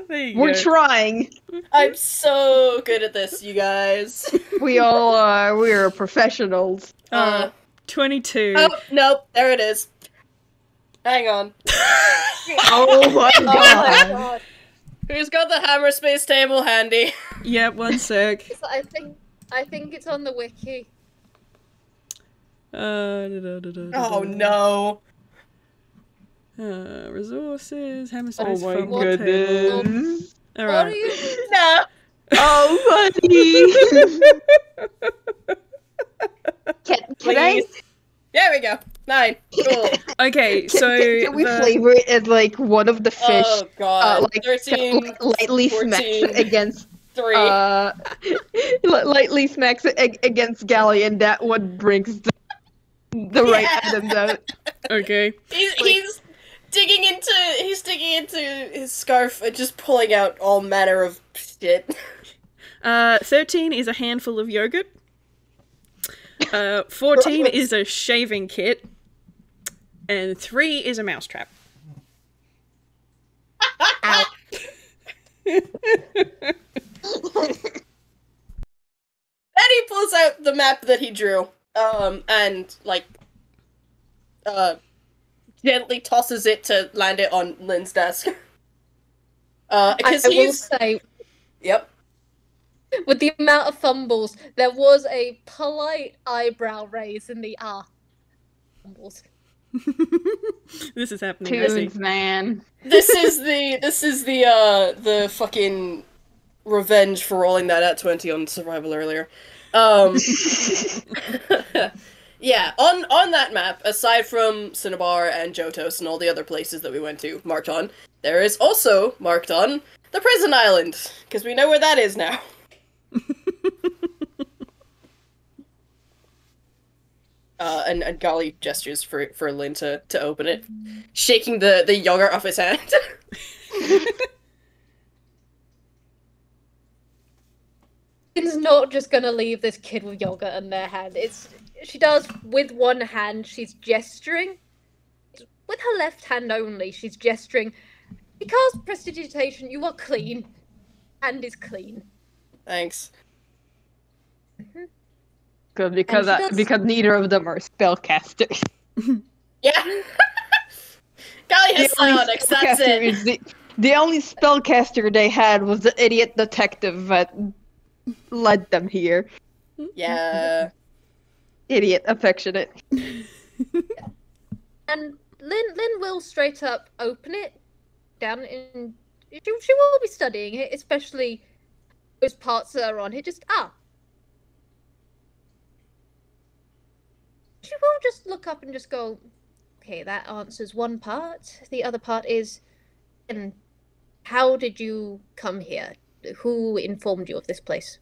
Speaker 1: There you
Speaker 3: We're
Speaker 1: go.
Speaker 3: trying.
Speaker 2: I'm so good at this, you guys.
Speaker 3: We all are. We're professionals.
Speaker 1: 22.
Speaker 2: Oh, nope, there it is. Hang on.
Speaker 3: Oh my
Speaker 2: Oh my
Speaker 3: god.
Speaker 4: God.
Speaker 2: Who's got the hammer space table handy?
Speaker 1: Yeah, one sec.
Speaker 4: I think it's on the wiki.
Speaker 2: Oh no.
Speaker 1: Resources, hammer
Speaker 3: Oh
Speaker 1: space,
Speaker 3: my
Speaker 1: fumble table.
Speaker 3: goodness.
Speaker 1: All
Speaker 4: What are
Speaker 1: right.
Speaker 4: you?
Speaker 2: No.
Speaker 3: Oh, buddy. Can I?
Speaker 2: Please. There we go. 9. Cool.
Speaker 1: Okay, so
Speaker 3: Can we flavor it as like one of the fish?
Speaker 2: Oh god.
Speaker 3: Like
Speaker 2: 13.
Speaker 3: lightly smacks
Speaker 2: 14,
Speaker 3: against
Speaker 2: 3.
Speaker 3: lightly smacks against Gali, and that one brings the right items out.
Speaker 1: okay.
Speaker 2: He's digging into his scarf and just pulling out all manner of shit.
Speaker 1: 13 is a handful of yogurt. 14 is a shaving kit. And 3 is a mousetrap.
Speaker 4: Ow.
Speaker 2: Then he pulls out the map that he drew, and like, gently tosses it to land it on Lynn's desk. Because
Speaker 4: I will
Speaker 2: he's
Speaker 4: say,
Speaker 2: yep.
Speaker 4: with the amount of fumbles, there was a polite eyebrow raise in the fumbles.
Speaker 1: This is happening. I see.
Speaker 3: Tunes, man.
Speaker 2: This is the fucking revenge for rolling that at 20 on survival earlier. Yeah, on that map, aside from Cinnabar and Jotos and all the other places that we went to marked on, there is also marked on the prison island, because we know where that is now. And Gali gestures for Lynn to open it, shaking the yogurt off his hand.
Speaker 4: Lynn's not just gonna leave this kid with yogurt in their hand. She does with one hand. She's gesturing with her left hand only. She's gesturing. Because prestidigitation, you are clean. Hand is clean.
Speaker 2: Thanks.
Speaker 3: Good, because
Speaker 4: And she does-
Speaker 3: because neither of them are spellcasters.
Speaker 2: Yeah. Gali has psionics, that's
Speaker 3: spellcaster
Speaker 2: it.
Speaker 3: is the only spellcaster they had was the idiot detective that led them here.
Speaker 2: Yeah.
Speaker 3: Idiot affectionate.
Speaker 4: And Lynn will straight up open it down in. She will be studying it, especially those parts that are on here. She will just look up and just go, okay, that answers one part. The other part is, and how did you come here? Who informed you of this place?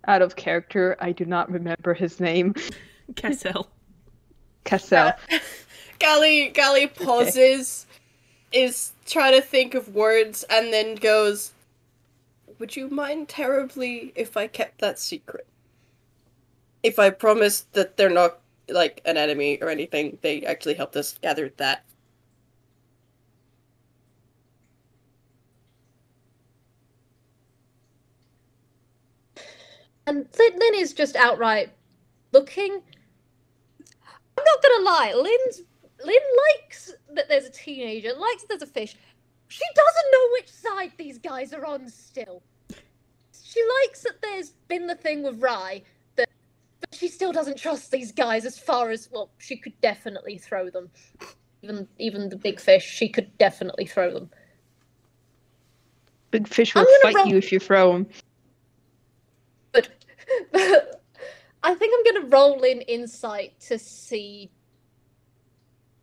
Speaker 3: out of character. I do not remember his name.
Speaker 1: Cassell.
Speaker 3: Cassell.
Speaker 2: Gali pauses, is trying to think of words, and then goes, "Would you mind terribly if I kept that secret? If I promised that they're not, like, an enemy or anything, they actually helped us gather that."
Speaker 4: And Lynn is just outright looking. I'm not gonna lie, Lynn likes that there's a teenager, likes that there's a fish. She doesn't know which side these guys are on still. She likes that there's been the thing with Rai, but she still doesn't trust these guys as far as, well, she could definitely throw them. Even the big fish, she could definitely throw them.
Speaker 3: Big fish will fight you if you throw him.
Speaker 4: But I think I'm gonna roll in insight to see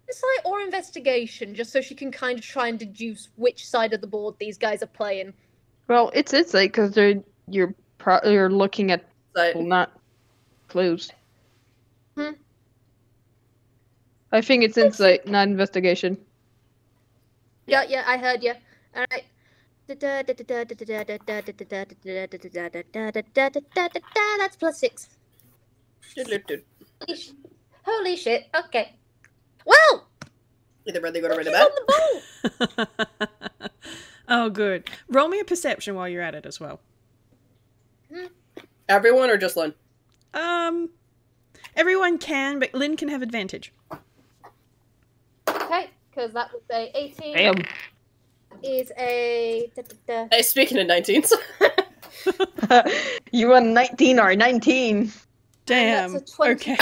Speaker 4: insight or investigation, just so she can kind of try and deduce which side of the board these guys are playing.
Speaker 3: Well, it's like because you're looking at not clues. I think it's insight, not investigation.
Speaker 4: Yeah, I heard you. All right. That's +6. Holy shit. Okay. Well!
Speaker 2: Either way, they go to
Speaker 4: Lookie's
Speaker 2: red
Speaker 4: on the ball!
Speaker 1: Oh, good. Roll me a perception while you're at it as well.
Speaker 2: Everyone or just Lynn?
Speaker 1: Everyone can, but Lynn can have advantage.
Speaker 4: Okay, because that was a 18.
Speaker 3: Damn.
Speaker 4: Is a...
Speaker 2: Hey, speaking of 19s.
Speaker 3: You won 19 or 19.
Speaker 1: Damn.
Speaker 4: That's a 20.
Speaker 1: Okay.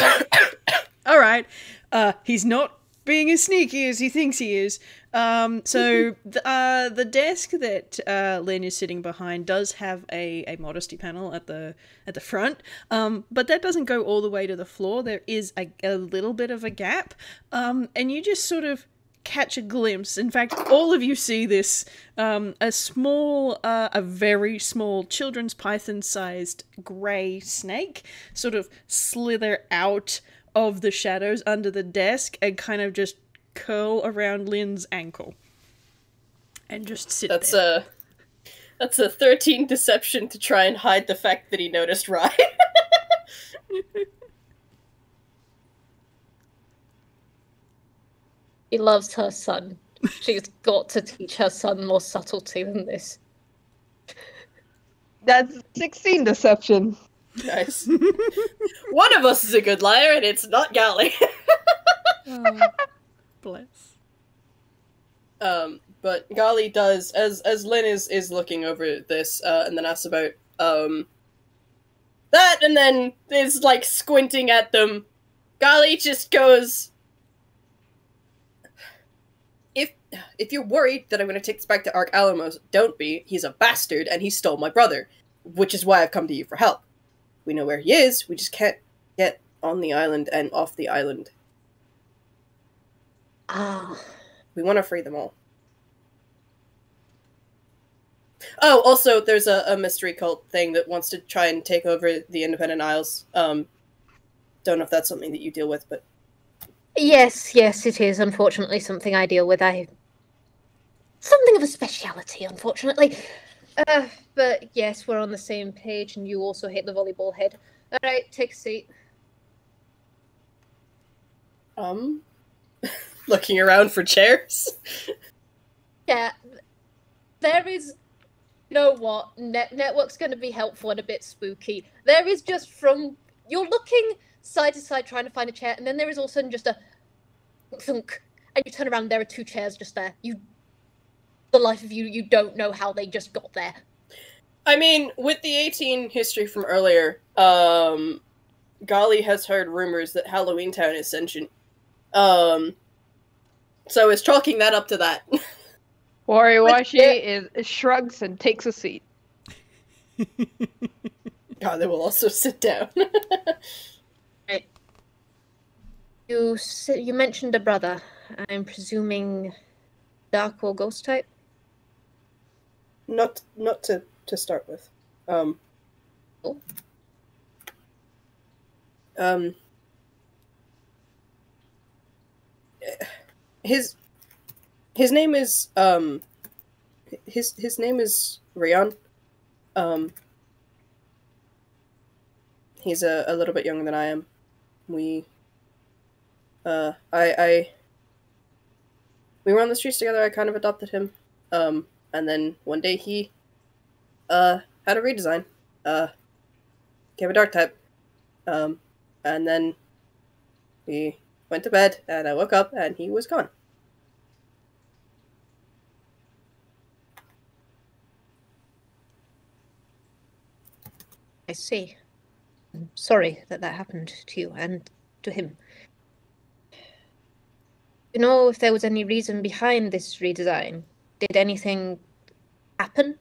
Speaker 1: All right. He's not being as sneaky as he thinks he is. So the desk that Lynn is sitting behind does have a modesty panel at the front, but that doesn't go all the way to the floor. There is a little bit of a gap, and you just sort of catch a glimpse. In fact, all of you see this, a very small children's python-sized grey snake sort of slither out of the shadows under the desk and kind of just curl around Lynn's ankle. And just sit there.
Speaker 2: That's a 13 deception to try and hide the fact that he noticed Rai.
Speaker 4: She loves her son. She's got to teach her son more subtlety than this.
Speaker 3: That's 16 deception.
Speaker 2: Nice. One of us is a good liar, and it's not Gali.
Speaker 1: Oh, bless.
Speaker 2: But Gali does, as Lynn is looking over this, and then asks about, that, and then is, like, squinting at them. Gali just goes, If you're worried that I'm going to take this back to Ark Alamos, don't be. He's a bastard, and he stole my brother, which is why I've come to you for help. We know where he is, we just can't get on the island and off the island.
Speaker 4: Ah.
Speaker 2: We want to free them all. Oh, also, there's a mystery cult thing that wants to try and take over the Independent Isles. Don't know if that's something that you deal with, but...
Speaker 4: Yes, it is, unfortunately, something I deal with. Something of a speciality, unfortunately. But yes, we're on the same page, and you also hit the volleyball head. Alright, take a seat.
Speaker 2: Looking around for chairs?
Speaker 4: Yeah, there is... You know what? Network's going to be helpful and a bit spooky. There is just from... You're looking side to side trying to find a chair, and then there is all of a sudden just a thunk, and you turn around and there are two chairs just there. The life of you don't know how they just got there.
Speaker 2: I mean, with the 18 history from earlier, Gali has heard rumors that Halloween Town is sentient. So is chalking that up to that.
Speaker 3: Wariwashi shrugs and takes a seat.
Speaker 2: God, they will also sit down.
Speaker 4: Right. You mentioned a brother. I'm presuming dark or ghost type?
Speaker 2: Not to start with.
Speaker 4: Cool.
Speaker 2: Um, his name is his name is Rayon. He's a little bit younger than I am. We we were on the streets together. I kind of adopted him. And then one day he had a redesign. Became a dark type. And then we went to bed, and I woke up, and he was gone.
Speaker 4: I see. I'm sorry that happened to you and to him. Do you know if there was any reason behind this redesign? Did anything happen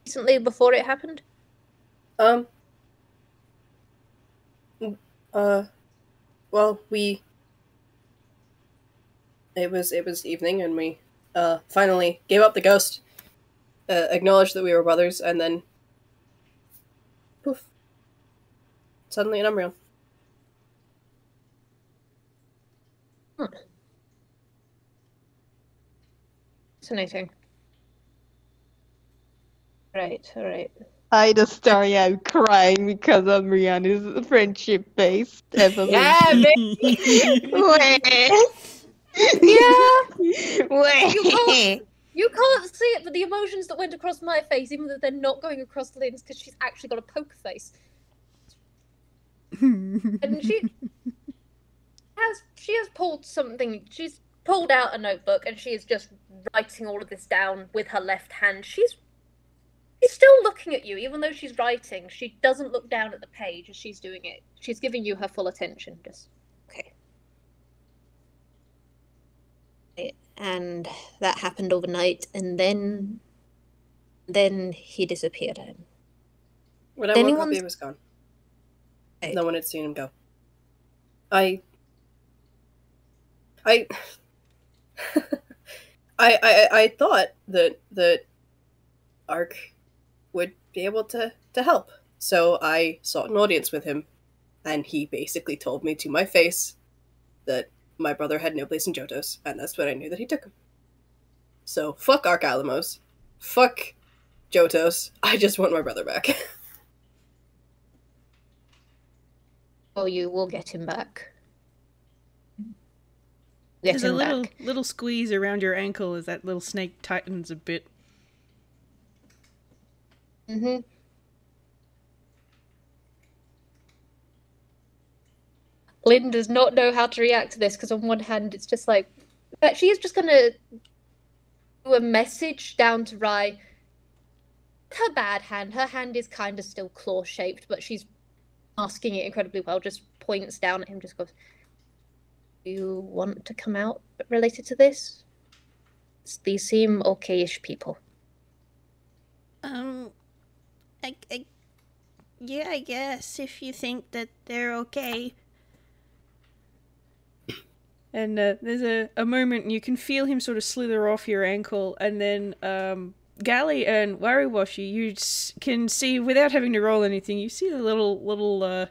Speaker 4: recently before it happened?
Speaker 2: Well, it was evening, and we finally gave up the ghost, acknowledged that we were brothers, and then poof, suddenly an embryo.
Speaker 4: Fascinating. Right, alright.
Speaker 3: I just start out crying because of Rihanna's friendship-based evolution.
Speaker 2: Yeah, baby!
Speaker 4: Yeah! You can't see it, but the emotions that went across my face, even though they're not going across Lynn's, because she's actually got a poker face. And she has pulled something. She's pulled out a notebook, and she is just writing all of this down with her left hand. She's still looking at you, even though she's writing. She doesn't look down at the page as she's doing it. She's giving you her full attention. Just okay. And that happened overnight, and then he disappeared.
Speaker 2: When I woke up, he was gone. No one had seen him go. I thought that Ark would be able to help, so I sought an audience with him, and he basically told me to my face that my brother had no place in Johtos, and that's when I knew that he took him. So, fuck Ark Alamos. Fuck Johtos. I just want my brother back.
Speaker 4: Oh, you will get him back.
Speaker 1: There's a little squeeze around your ankle as that little snake tightens a bit.
Speaker 4: Mm-hmm. Lynn does not know how to react to this, because on one hand it's just like, but she is just gonna do a message down to Rai. Her bad hand. Her hand is kind of still claw-shaped, but she's masking it incredibly well. Just points down at him, just goes, "Do you want to come out related to this? These seem okay-ish people."
Speaker 1: Yeah, I guess, if you think that they're okay. And there's a moment, and you can feel him sort of slither off your ankle, and then Gali and Wariwashi, you can see, without having to roll anything, you see the little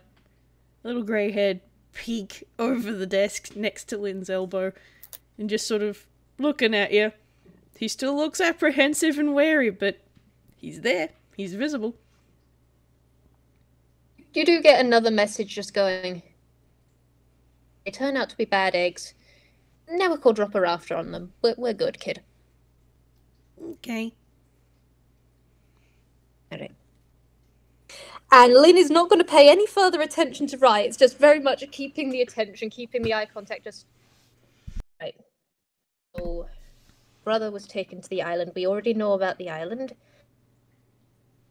Speaker 1: grey head peek over the desk next to Lynn's elbow, and just sort of looking at you. He still looks apprehensive and wary, but he's there. He's visible.
Speaker 4: You do get another message just going, "They turn out to be bad eggs. Never call drop a rafter on them. We're good, kid."
Speaker 1: Okay.
Speaker 4: Alright. And Lynn is not going to pay any further attention to Rai. It's just very much keeping the attention, keeping the eye contact, just... Right. So, brother was taken to the island. We already know about the island.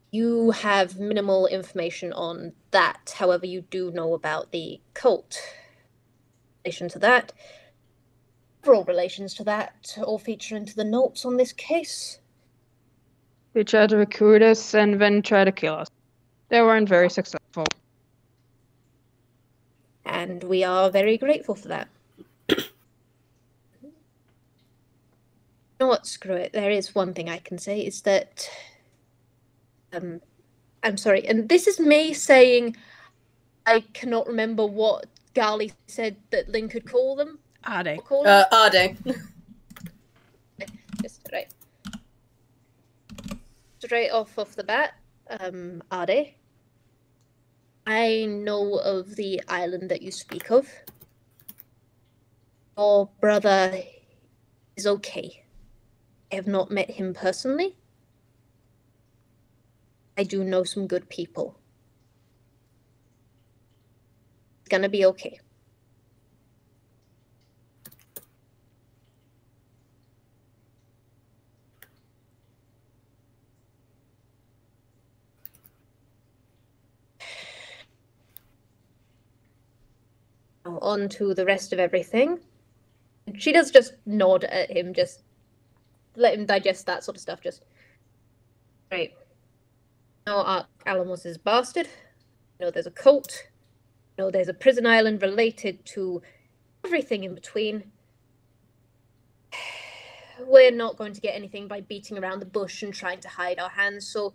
Speaker 4: You have minimal information on that. However, you do know about the cult. In relation to that, several relations to that all feature into the notes on this case.
Speaker 3: They tried to recruit us and then tried to kill us. They weren't very successful.
Speaker 4: And we are very grateful for that. You know what? Screw it. There is one thing I can say, is that... I'm sorry, and this is me saying, I cannot remember what Gali said that Lynn could call them.
Speaker 1: Ade.
Speaker 2: Ade.
Speaker 4: Just straight off the bat, Ade. I know of the island that you speak of. Your brother is okay. I have not met him personally. I do know some good people. It's gonna be okay. Now on to the rest of everything. She does just nod at him, just let him digest that sort of stuff. Just right. Now Alamos is bastard. There's a cult. There's a prison island related to everything in between. We're not going to get anything by beating around the bush and trying to hide our hands, so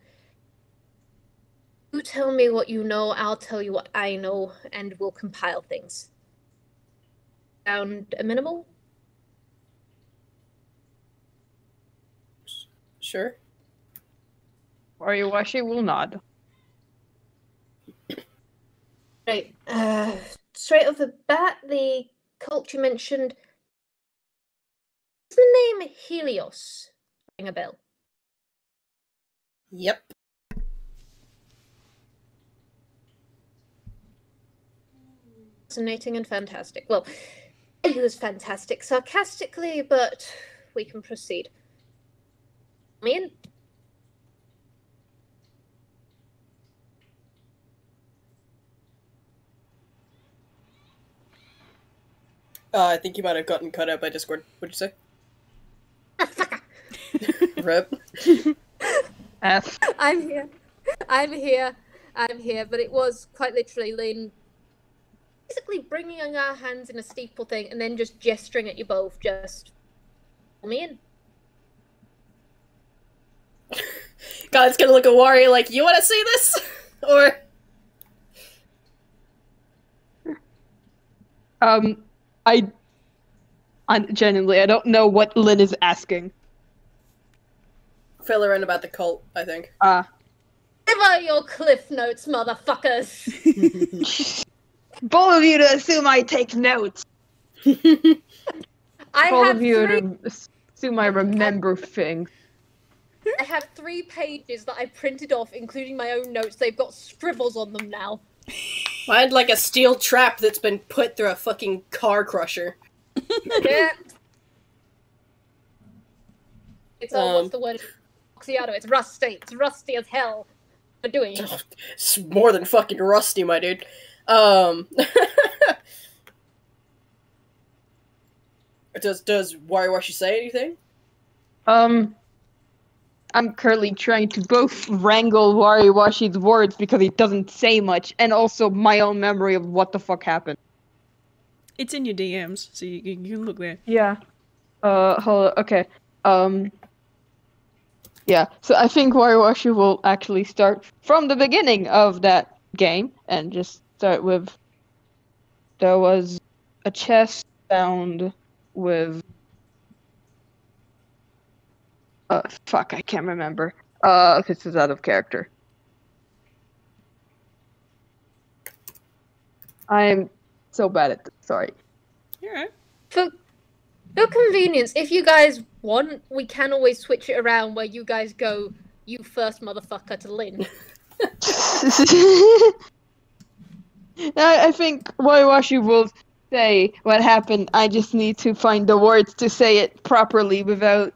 Speaker 4: you tell me what you know, I'll tell you what I know, and we'll compile things. Sound amenable?
Speaker 2: Sure.
Speaker 3: Wariwashi will nod.
Speaker 4: Right. Straight off the bat, the cult you mentioned. Is the name Helios ring a bell?
Speaker 2: Yep.
Speaker 4: Fascinating and fantastic. Well, I use fantastic sarcastically, but we can proceed. Me in?
Speaker 2: I think you might have gotten cut out by Discord. What'd you say? Rip.
Speaker 3: F.
Speaker 4: I'm here, but it was quite literally Lynn basically bringing our hands in a steeple thing and then just gesturing at you both, just pull me in.
Speaker 2: God's gonna look at Wari like, you wanna see this? Or...
Speaker 3: Genuinely, I don't know what Lynn is asking.
Speaker 2: Fill her in about the cult, I think.
Speaker 4: Give out your cliff notes, motherfuckers!
Speaker 3: Both of you to assume I take notes. Both of you to assume I remember things.
Speaker 4: I have 3 pages that I printed off, including my own notes. They've got scribbles on them now.
Speaker 2: Mine's like a steel trap that's been put through a fucking car crusher.
Speaker 4: Yeah. It's what's the word? Oxyado. It's rusty. It's rusty as hell. What are you doing?
Speaker 2: It's more than fucking rusty, my dude. Does Wariwashi say anything?
Speaker 3: I'm currently trying to both wrangle Wariwashi's words because he doesn't say much, and also my own memory of what the fuck happened.
Speaker 1: It's in your DMs, so you can look there.
Speaker 3: Yeah. Hold on, okay. Yeah, so I think Wariwashi will actually start from the beginning of that game, and just start with... There was a chest found with... fuck, I can't remember. This is out of character. I'm so bad at this, sorry.
Speaker 1: You're right.
Speaker 4: For convenience, if you guys want, we can always switch it around where you guys go, you first motherfucker, to Lynn.
Speaker 3: I think Wariwashi will say what happened. I just need to find the words to say it properly without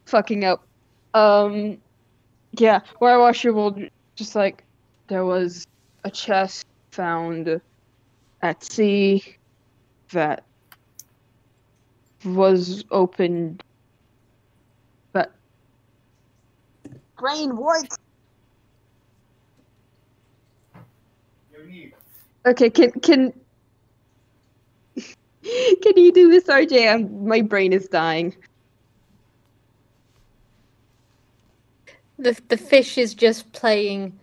Speaker 3: fucking up. Yeah, Wariwashi will just like, there was a chest found at sea that was opened, but brain works. Okay, can you do this, RJ? My brain is dying.
Speaker 4: The fish is just playing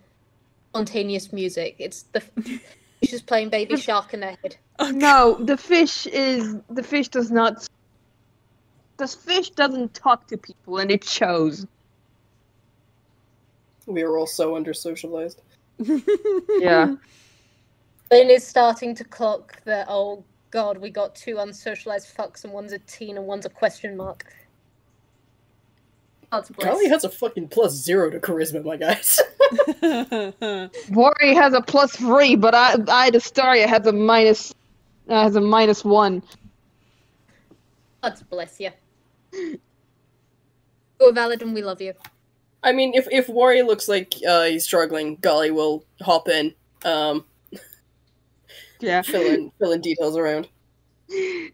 Speaker 4: spontaneous music. It's the She's just playing Baby Shark in their head.
Speaker 3: No, the fish does not. The fish doesn't talk to people, and it shows.
Speaker 2: We are all so under-socialized.
Speaker 3: Yeah.
Speaker 4: Lynn is starting to clock that, oh god, we got 2 unsocialized fucks and one's a teen and one's a question mark. God's bless.
Speaker 2: Gali has a fucking +0 to charisma, my guys.
Speaker 3: Worry has a +3, but I the Staria has a -1.
Speaker 4: God bless you. You're valid and we love you.
Speaker 2: I mean, if Wari looks like he's struggling, Gali will hop in,
Speaker 3: Yeah.
Speaker 2: fill in details around.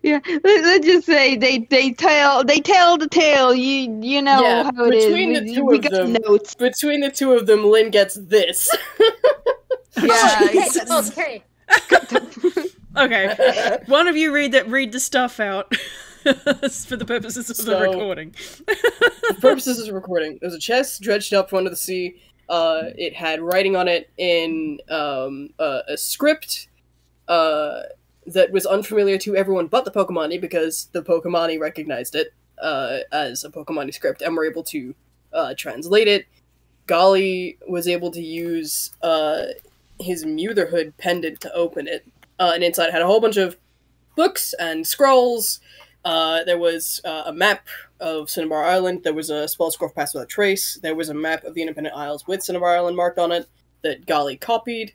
Speaker 3: Yeah, let's just say they tell the tale. You know
Speaker 2: Yeah,
Speaker 3: how it is.
Speaker 2: between the two
Speaker 3: We
Speaker 2: of
Speaker 3: got
Speaker 2: them-
Speaker 3: notes.
Speaker 2: Between the two of them, Lynn gets this.
Speaker 3: Yeah.
Speaker 4: Okay.
Speaker 1: Okay, one of you read the stuff out for the purposes of the
Speaker 2: So-
Speaker 1: recording.
Speaker 2: For purposes of recording, there's a chest dredged up under the sea. It had writing on it in a script that was unfamiliar to everyone but the Pokemani, because the Pokemani recognized it as a Pokemani script and were able to translate it. Gali was able to use his Mutherhood pendant to open it, and inside it had a whole bunch of books and scrolls. There was a map of Cinnabar Island. There was a spell scroll passed without trace. There was a map of the Independent Isles with Cinnabar Island marked on it that Gali copied.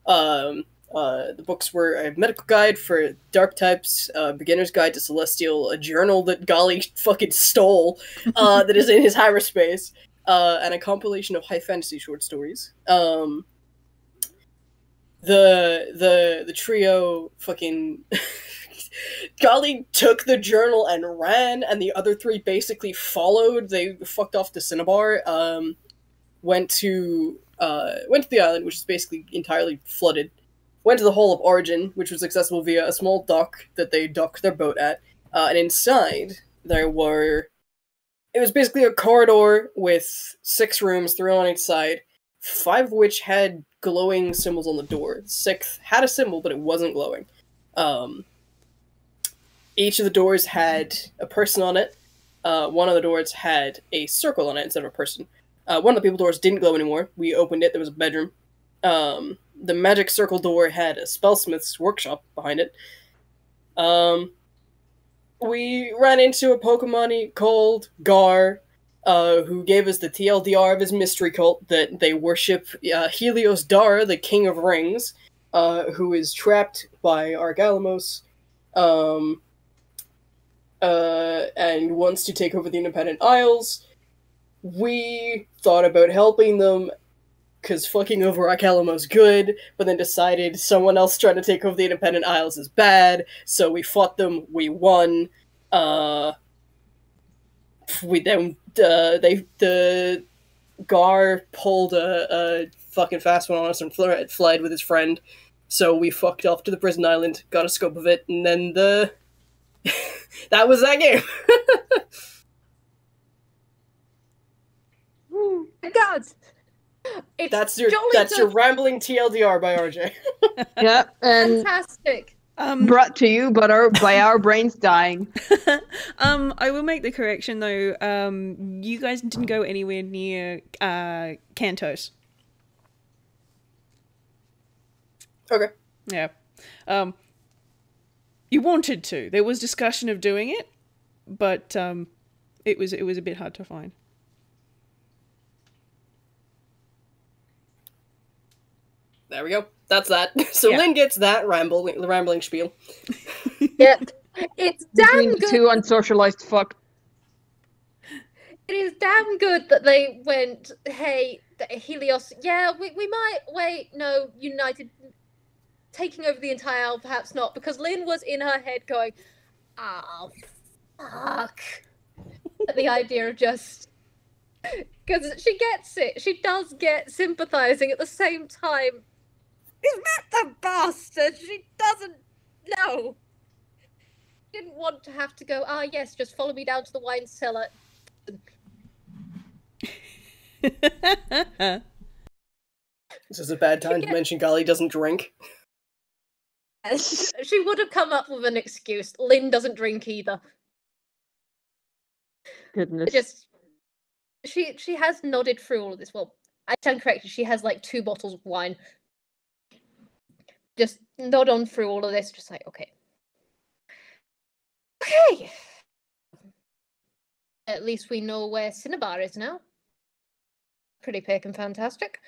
Speaker 2: The books were a medical guide for dark types, a beginner's guide to Celestial, a journal that Gali fucking stole that is in his hyperspace, and a compilation of high fantasy short stories. The trio fucking Gali took the journal and ran, and the other 3 basically followed. They fucked off to Cinnabar, went to the island, which is basically entirely flooded, went to the Hole of Origin, which was accessible via a small dock that they docked their boat at, and inside it was basically a corridor with 6 rooms, 3 on each side, 5 of which had glowing symbols on the door. The 6th had a symbol, but it wasn't glowing. Each of the doors had a person on it. One of the doors had a circle on it instead of a person. One of the people doors didn't glow anymore. We opened it, there was a bedroom. The magic circle door had a spellsmith's workshop behind it. We ran into a Pokemon called Gar, who gave us the TLDR of his mystery cult that they worship Helios Dar, the King of Rings, who is trapped by Argalamos, and wants to take over the Independent Isles. We thought about helping them, because fucking over Arcalamo's good, but then decided someone else trying to take over the Independent Isles is bad, so we fought them, we won. The Gar pulled a fucking fast one on us and fled with his friend, so we fucked off to the prison island, got a scope of it, and then that was that game.
Speaker 4: God! It's
Speaker 2: That's your
Speaker 4: jolly
Speaker 2: rambling TLDR by RJ.
Speaker 3: Yeah, and
Speaker 4: fantastic.
Speaker 3: brought to you by our brains dying.
Speaker 1: I will make the correction though. You guys didn't go anywhere near Kantos.
Speaker 2: Okay.
Speaker 1: Yeah. You wanted to. There was discussion of doing it, but it was a bit hard to find.
Speaker 2: There we go. That's that. So
Speaker 1: Yeah.
Speaker 2: Lynn gets that rambling spiel.
Speaker 4: Yep. It's damn
Speaker 3: Between the
Speaker 4: good.
Speaker 3: 2 unsocialized fuck.
Speaker 4: It is damn good that they went, hey, Helios, yeah, we might, wait, no, United, taking over the entire isle, perhaps not, because Lynn was in her head going, oh, fuck. At the idea of just, because she gets it, she does get sympathizing at the same time. Is that the bastard? She doesn't know. Didn't want to have to go, yes, just follow me down to the wine cellar.
Speaker 2: This is a bad time to mention Gali doesn't drink.
Speaker 4: She would have come up with an excuse. Lynn doesn't drink either.
Speaker 3: Goodness.
Speaker 4: She has nodded through all of this. Well, I stand corrected. She has like 2 bottles of wine. Just nod on through all of this. Just like, okay. Okay. At least we know where Cinnabar is now. Pretty pick and fantastic.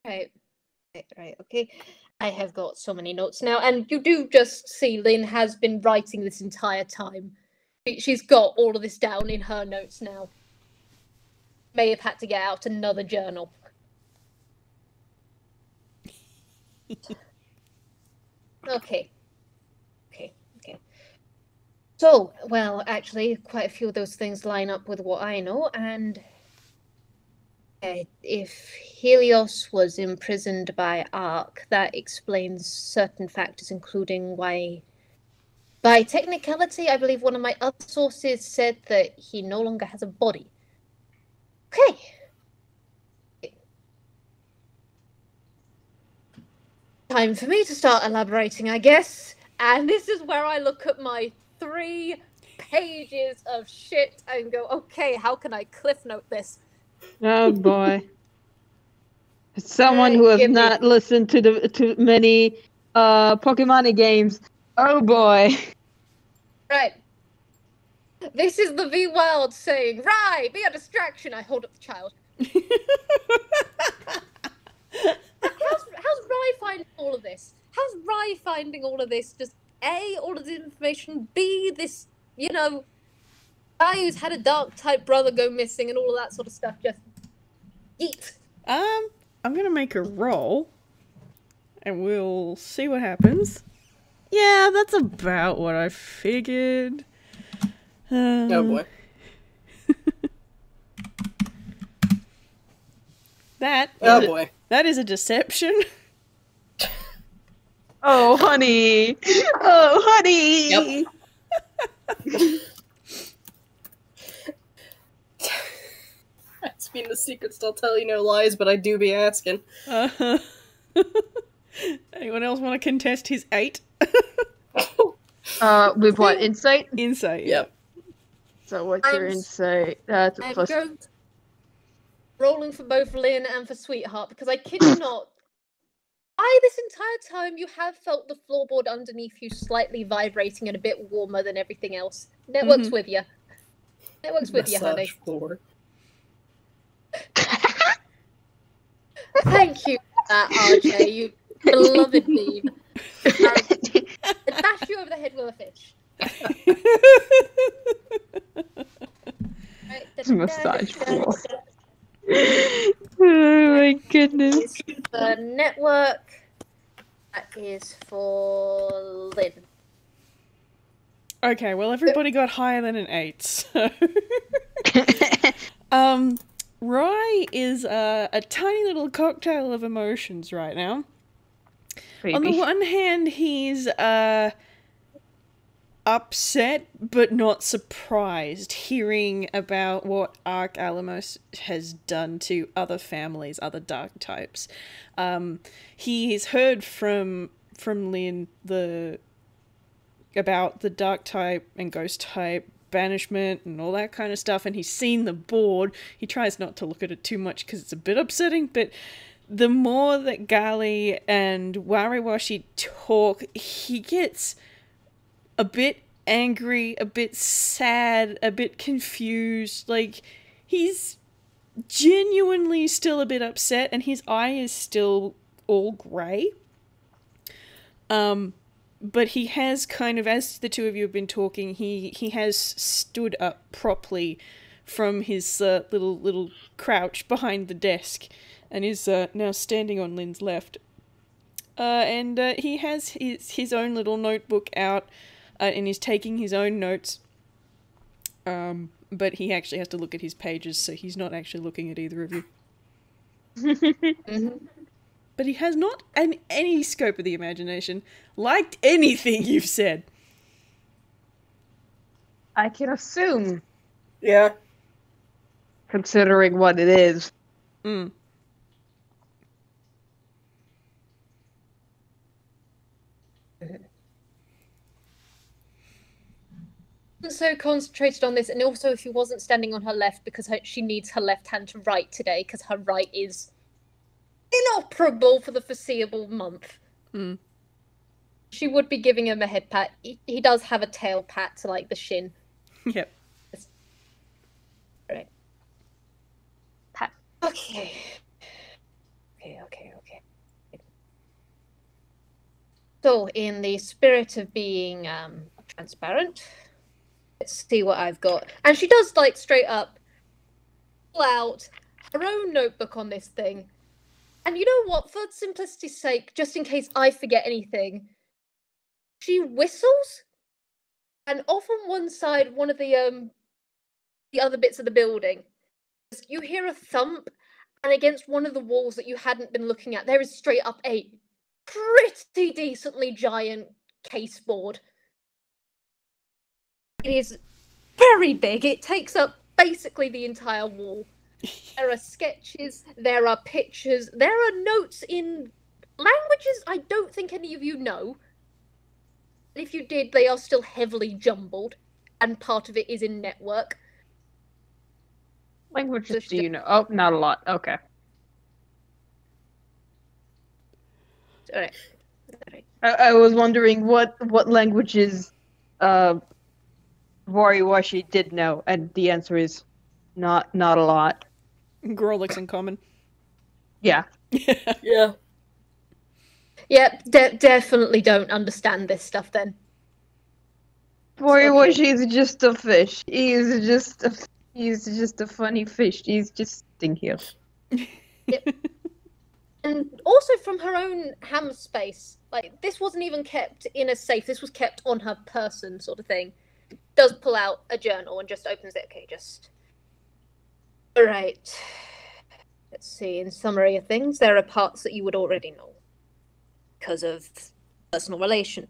Speaker 4: Right, okay. I have got so many notes now, and you do just see Lynn has been writing this entire time. She's got all of this down in her notes now. May have had to get out another journal. Okay. So, well, actually, quite a few of those things line up with what I know, and if Helios was imprisoned by Ark, that explains certain factors, including why, by technicality, I believe one of my other sources said that he no longer has a body. Okay. Time for me to start elaborating, I guess. And this is where I look at my 3 pages of shit and go, okay, how can I cliff note this?
Speaker 3: Oh boy. Someone who has not listened to many Pokemon games. Oh boy.
Speaker 4: Right. This is the Vwild saying, Rai, be a distraction. I hold up the child. How's Rai finding all of this? How's Rai finding all of this? Just A, all of the information, B, this, guy who's had a dark type brother go missing and all of that sort of stuff. Just eat.
Speaker 1: I'm gonna make a roll, and we'll see what happens. Yeah, that's about what I figured.
Speaker 2: Oh boy.
Speaker 1: That is a deception.
Speaker 3: Oh, honey. Oh, honey.
Speaker 2: Yep. That's been the secrets. I'll tell you no lies, but I do be asking.
Speaker 1: Anyone else want to contest his 8?
Speaker 3: With what, insight?
Speaker 1: Insight,
Speaker 2: yep.
Speaker 3: So what's your insight? That's a plus.
Speaker 4: Rolling for both Lynn and for Sweetheart, because I kid you not, this entire time you have felt the floorboard underneath you slightly vibrating and a bit warmer than everything else. Network's with you. Network's with you, honey.
Speaker 2: Floor.
Speaker 4: Thank you for that, RJ, you beloved bean. I'd bash you over the head with a fish.
Speaker 3: It's a massage floor. Oh my goodness.
Speaker 4: The network, that is for Lynn.
Speaker 1: Okay, well everybody got higher than an 8, so... Rai is a tiny little cocktail of emotions right now. Baby. On the one hand, he's upset but not surprised hearing about what Ark Alamos has done to other families, other dark types. He's heard from Lynn about the dark type and ghost type banishment and all that kind of stuff, and he's seen the board. He tries not to look at it too much because it's a bit upsetting, but the more that Gali and Wariwashi talk, he gets a bit angry, a bit sad, a bit confused. Like, he's genuinely still a bit upset, and his eye is still all grey. But he has kind of, as the two of you have been talking, he has stood up properly from his little crouch behind the desk, and is now standing on Lynn's left. And he has his own little notebook out, and is taking his own notes. But he actually has to look at his pages, so he's not actually looking at either of you.
Speaker 4: Mm-hmm.
Speaker 1: But he has not, in any scope of the imagination, liked anything you've said.
Speaker 3: I can assume.
Speaker 2: Yeah.
Speaker 3: Considering what it is.
Speaker 4: so concentrated on this, and also if she wasn't standing on her left because she needs her left hand to write today because her right is inoperable for the foreseeable month.
Speaker 1: Mm.
Speaker 4: She would be giving him a head pat. He does have a tail pat to like the shin.
Speaker 1: Yep.
Speaker 4: Right. Pat. Okay. Okay. So, in the spirit of being transparent, let's see what I've got. And she does like straight up pull out her own notebook on this thing. And you know what? For simplicity's sake, just in case I forget anything, she whistles, and off on one side, one of the other bits of the building, you hear a thump, and against one of the walls that you hadn't been looking at, there is straight up a pretty decently giant caseboard. It is very big. It takes up basically the entire wall. There are sketches, there are pictures, there are notes in languages I don't think any of you know. If you did, they are still heavily jumbled, and part of it is in network.
Speaker 3: Languages do you know? Oh, not a lot. Okay.
Speaker 4: Alright.
Speaker 3: I was wondering what languages Wariwashi did know, and the answer is not a lot.
Speaker 1: Grolix in common.
Speaker 3: Yeah.
Speaker 2: Yeah.
Speaker 4: Yeah, definitely don't understand this stuff then.
Speaker 3: Wariwashi is just a fish. He's just a funny fish. He's just sitting here.
Speaker 4: Yep. And also from her own ham space. Like, this wasn't even kept in a safe. This was kept on her person, sort of thing. Does pull out a journal and just opens it. Okay, just... Alright. Let's see. In summary of things, there are parts that you would already know. Because of personal relation.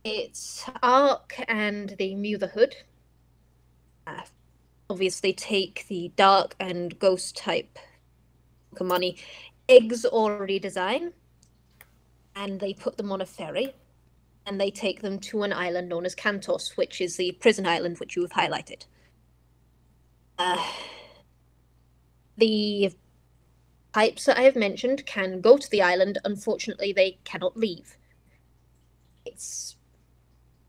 Speaker 4: It's Ark and the Motherhood. Obviously take the dark and ghost type money. Eggs already design. And they put them on a ferry. And they take them to an island known as Kantos, which is the prison island which you have highlighted. The types that I have mentioned can go to the island. Unfortunately, they cannot leave. It's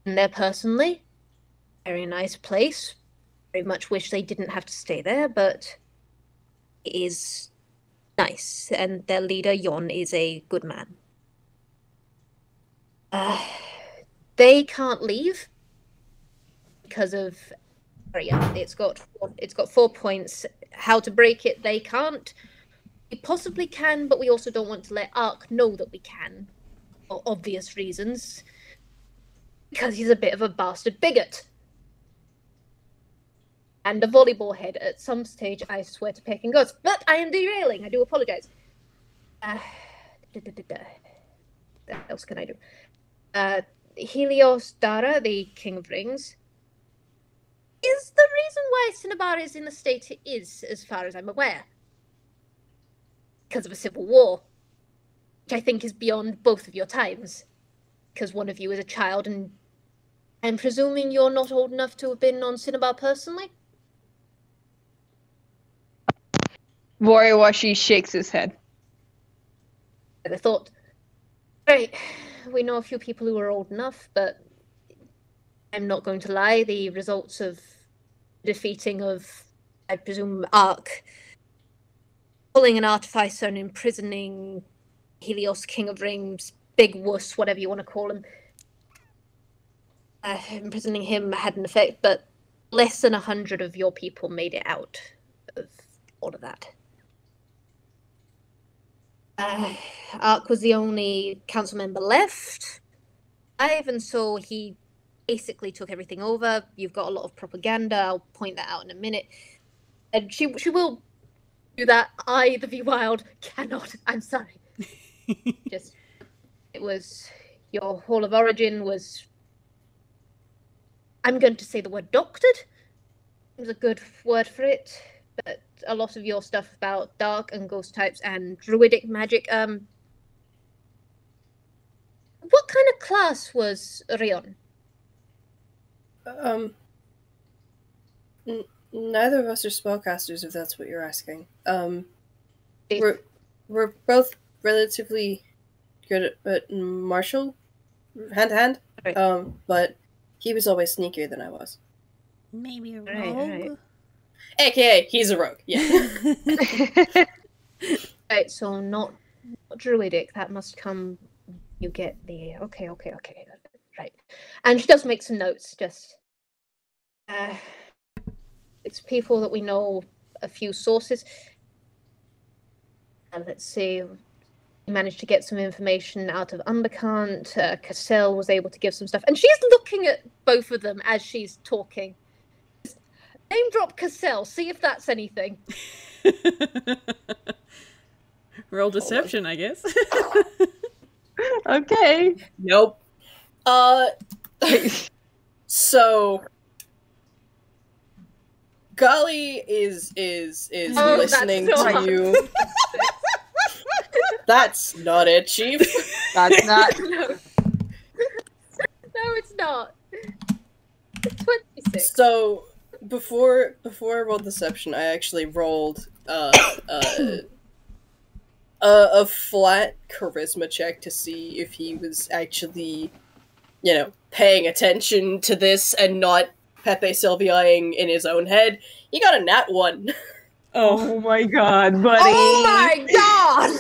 Speaker 4: in there personally. Very nice place. Very much wish they didn't have to stay there, but it is nice. And their leader, Yon, is a good man. They can't leave because of Staria. It's got 4 points. How to break it, they can't. We possibly can, but we also don't want to let Ark know that we can, for obvious reasons. Because he's a bit of a bastard bigot. And a volleyball head. At some stage, I swear to pecking gods. But I am derailing. I do apologize. What else can I do? Helios Dara, the King of Rings, is the reason why Cinnabar is in the state it is, as far as I'm aware. Because of a civil war. Which I think is beyond both of your times. Because one of you is a child, and I'm presuming you're not old enough to have been on Cinnabar personally?
Speaker 3: Wariwashi shakes his head.
Speaker 4: I thought, right, we know a few people who are old enough, but I'm not going to lie, the results of defeating of, I presume, Ark, pulling an artificer and imprisoning Helios, King of Rings, Big Wuss, whatever you want to call him, imprisoning him had an effect, but less than 100 of your people made it out of all of that. Ark was the only council member left, and so he basically took everything over. You've got a lot of propaganda. I'll point that out in a minute. And she will do that. I, the Vwild, cannot. I'm sorry. Just, it was, your Hall of Origin was, I'm going to say the word doctored. It was a good word for it. But a lot of your stuff about dark and ghost types and druidic magic, what kind of class was Rion?
Speaker 2: Um, neither of us are spellcasters, if that's what you're asking. We're both relatively good at martial, hand to hand.
Speaker 4: Right.
Speaker 2: But he was always sneakier than I was.
Speaker 1: Maybe a
Speaker 4: Right,
Speaker 1: rogue.
Speaker 4: right.
Speaker 2: AKA, he's a rogue. Yeah.
Speaker 4: Right, so not druidic. That must come. You get the okay. Right, and she does make some notes. Just, it's people that we know a few sources. And let's see, we managed to get some information out of Undercant. Cassell was able to give some stuff, and she's looking at both of them as she's talking. Name drop Cassell. See if that's anything.
Speaker 1: Roll deception, I guess.
Speaker 3: Okay.
Speaker 2: Nope. So Gali is
Speaker 4: Oh,
Speaker 2: listening
Speaker 4: that's
Speaker 2: to
Speaker 4: not-
Speaker 2: you. That's not it, Chief.
Speaker 3: That's not.
Speaker 4: No. No, it's not. 26.
Speaker 2: So before I rolled deception, I actually rolled a flat charisma check to see if he was actually, paying attention to this and not Pepe Sylviaing in his own head. He got a nat 1.
Speaker 3: Oh my god, buddy.
Speaker 4: Oh my god!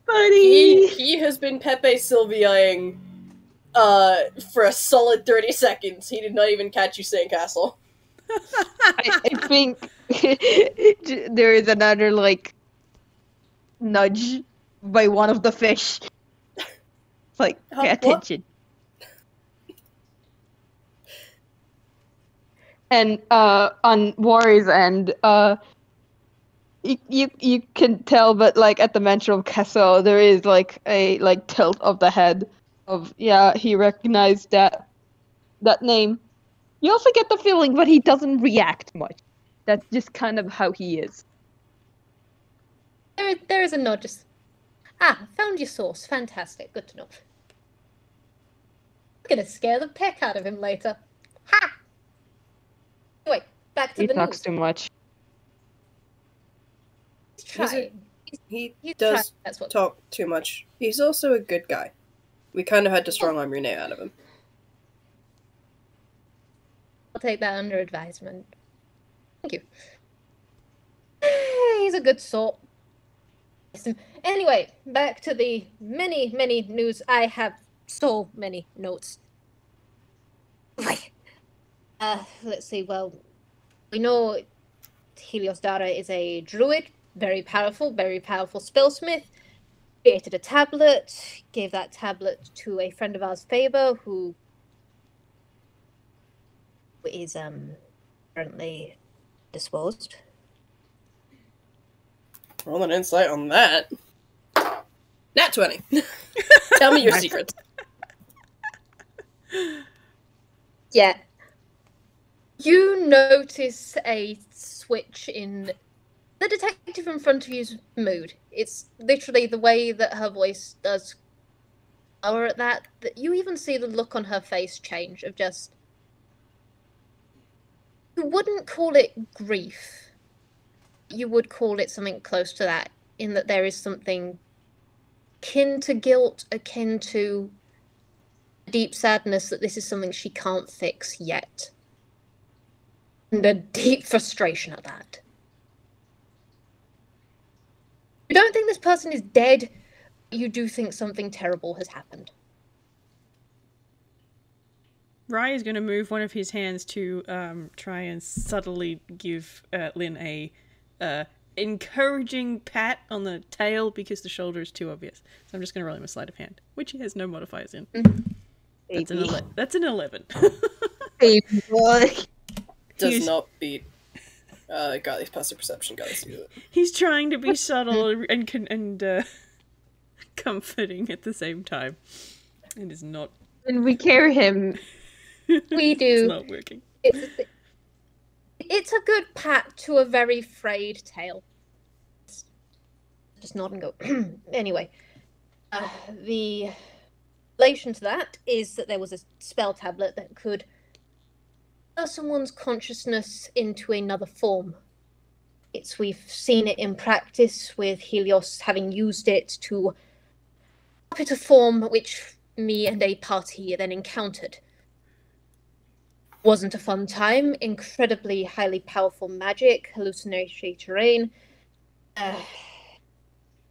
Speaker 3: buddy.
Speaker 2: He has been Pepe Sylviaing for a solid 30 seconds. He did not even catch you saying castle.
Speaker 3: I think there is another nudge by one of the fish. Pay
Speaker 2: What?
Speaker 3: attention. And on Wari's end, you can tell, but at the mention of Kesso, there is a tilt of the head. He recognized that name. You also get the feeling, but he doesn't react much. That's just kind of how he is.
Speaker 4: There is a nod. Just found your source. Fantastic. Good to know. I'm gonna scare the peck out of him later. Ha! Anyway, back to
Speaker 3: He
Speaker 4: the
Speaker 3: talks
Speaker 4: news.
Speaker 3: too much.
Speaker 4: He's trying.
Speaker 2: He
Speaker 4: He's
Speaker 2: does
Speaker 4: trying. That's what.
Speaker 2: talk too much. He's also a good guy. We kind of had to strong arm Renee out of him.
Speaker 4: I'll take that under advisement. Thank you. He's a good sort. Anyway, back to the many news. I have so many notes. Right. Let's see. Well, we know Helios Dara is a druid, very powerful spellsmith. Created a tablet, gave that tablet to a friend of ours, Faber, who is currently disposed.
Speaker 2: Roll an insight on that. Nat 20. Tell me your secrets.
Speaker 4: Yeah. You notice a switch in the detective in front of you's mood. It's literally the way that her voice does power at that you even see the look on her face change of just... You wouldn't call it grief. You would call it something close to that, in that there is something akin to guilt, akin to deep sadness that this is something she can't fix yet. And a deep frustration at that. You don't think this person is dead, you do think something terrible has happened.
Speaker 1: Rai is going to move one of his hands to try and subtly give Lynn a encouraging pat on the tail because the shoulder is too obvious. So I'm just going to roll him a sleight of hand, which he has no modifiers in. That's an 11.
Speaker 3: Baby boy.
Speaker 2: Does not beat Gali's passive perception. Gali sees it.
Speaker 1: He's trying to be subtle and comforting at the same time. It is not.
Speaker 3: And we carry him.
Speaker 4: We do.
Speaker 1: It's not working.
Speaker 4: It's a good pat to a very frayed tail. Just nod and go. Anyway, the relation to that is that there was a spell tablet that could someone's consciousness into another form. We've seen it in practice with Helios having used it to puppet a form which me and a party then encountered. Wasn't a fun time. Incredibly highly powerful magic, hallucinatory terrain.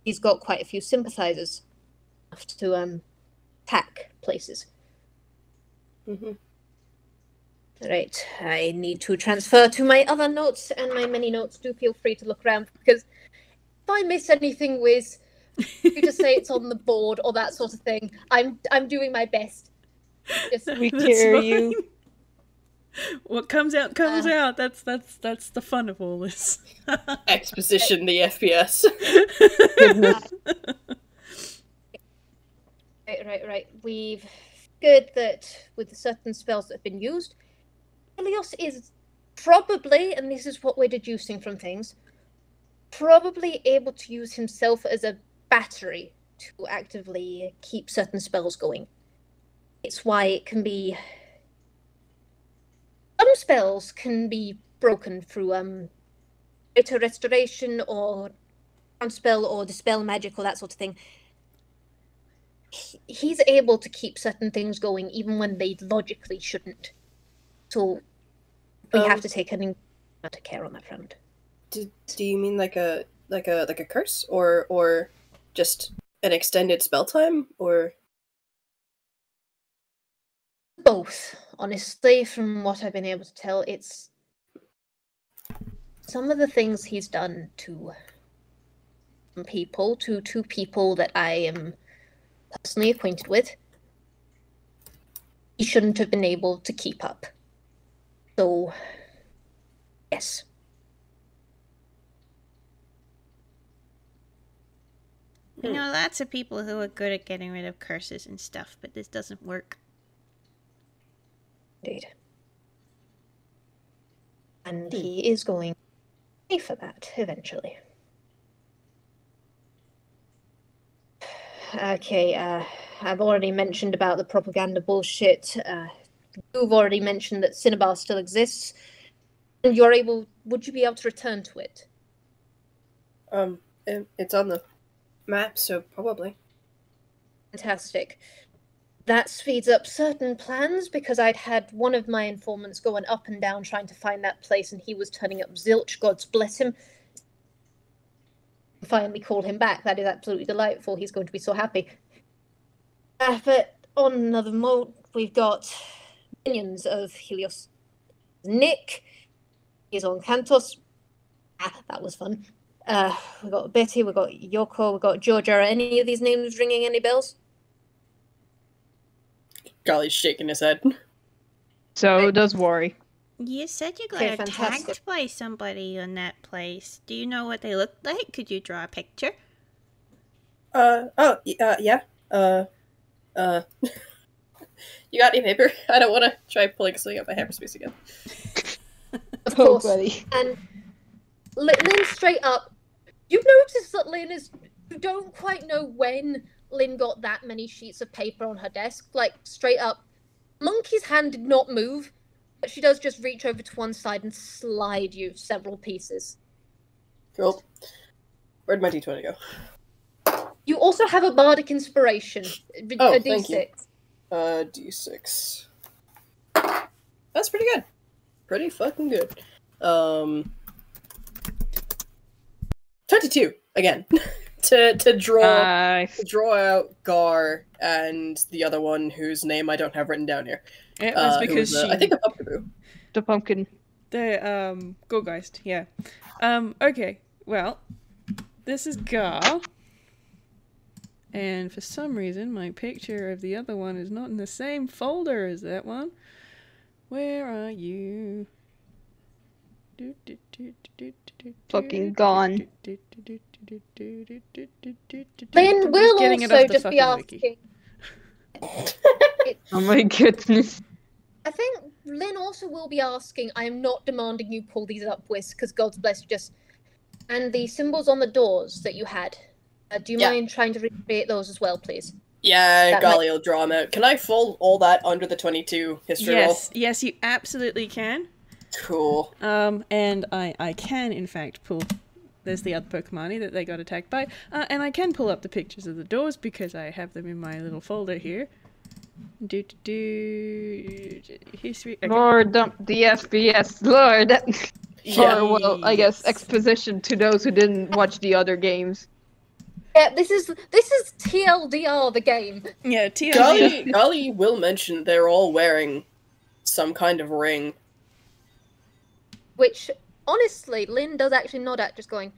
Speaker 4: He's got quite a few sympathizers enough to attack places.
Speaker 2: Mm-hmm.
Speaker 4: Right, I need to transfer to my other notes and my many notes. Do feel free to look around, because if I miss anything, Whis, you just say it's on the board or that sort of thing. I'm doing my best. Just
Speaker 3: We hear you.
Speaker 1: What comes out comes out. That's the fun of all this.
Speaker 2: Exposition, the FPS.
Speaker 3: Goodness.
Speaker 4: Right. We've figured that with the certain spells that have been used, Helios is probably, and this is what we're deducing from things, probably able to use himself as a battery to actively keep certain spells going. It's why it can be... Some spells can be broken through greater restoration or spell or dispel magic or that sort of thing. He's able to keep certain things going even when they logically shouldn't. So we have to take an amount of care on that front.
Speaker 2: Do you mean like a curse, or just an extended spell time, or
Speaker 4: Both, honestly, from what I've been able to tell. It's some of the things he's done to people, to two people that I am personally acquainted with, he shouldn't have been able to keep up. So, yes.
Speaker 1: You know, lots of people who are good at getting rid of curses and stuff, but this doesn't work.
Speaker 4: Indeed. And he is going to pay for that eventually. Okay, I've already mentioned about the propaganda bullshit. You've already mentioned that Cinnabar still exists. And would you be able to return to it?
Speaker 2: It's on the map, so probably.
Speaker 4: Fantastic. That speeds up certain plans, because I'd had one of my informants going up and down trying to find that place, and he was turning up zilch, God bless him. Finally called him back. That is absolutely delightful. He's going to be so happy. But on another note, we've got minions of Helios. Nick, he's on Cantos. That was fun. We've got Betty, we've got Yoko, we've got Georgia. Are any of these names ringing any bells?
Speaker 2: Golly's shaking his head.
Speaker 3: So does Wari.
Speaker 1: You said you got
Speaker 4: Okay,
Speaker 1: attacked
Speaker 4: fantastic.
Speaker 1: by somebody in that place. Do you know what they looked like? Could you draw a picture?
Speaker 2: Yeah. You got any paper? I don't want to try pulling something out my hyperspace again.
Speaker 4: Of
Speaker 3: Oh,
Speaker 4: course.
Speaker 3: buddy.
Speaker 4: And Lynn, straight up, you've noticed that you don't quite know when Lynn got that many sheets of paper on her desk. Like, straight up, Monkey's hand did not move, but she does just reach over to one side and slide you several pieces.
Speaker 2: Cool. Where'd my D20 go?
Speaker 4: You also have a bardic inspiration.
Speaker 2: Oh,
Speaker 4: a
Speaker 2: thank you.
Speaker 4: D6.
Speaker 2: D6. That's pretty good. Pretty fucking good. 22 again. to draw out Gar and the other one whose name I don't have written down here.
Speaker 1: It was because she...
Speaker 2: I think a pumpkin.
Speaker 3: The pumpkin.
Speaker 1: The, Goldgeist, yeah. Okay, well, this is Gar. And for some reason, my picture of the other one is not in the same folder as that one. Where are you?
Speaker 3: Fucking gone.
Speaker 4: Lynn will also just be asking.
Speaker 3: Oh my goodness.
Speaker 4: I think Lynn also will be asking, I am not demanding you pull these up, Whis, because God's bless you, just... And the symbols on the doors that you had, do you mind trying to recreate those as well, please?
Speaker 2: Yeah,
Speaker 4: That
Speaker 2: Gali will draw them out. Can I fold all that under the 22 history roll?
Speaker 1: Yes, you absolutely can.
Speaker 2: Cool.
Speaker 1: And I can, in fact, pull... There's the other Pokemon that they got attacked by. And I can pull up the pictures of the doors because I have them in my little folder here. History... Okay.
Speaker 3: Lord, dump the FPS, Lord!
Speaker 2: Yeah.
Speaker 3: Or, well, I guess exposition to those who didn't watch the other games.
Speaker 4: Yeah, this is TLDR the game.
Speaker 1: Yeah, TLD.
Speaker 2: Gali will mention they're all wearing some kind of ring.
Speaker 4: Which, honestly, Lynn does actually nod at, just going,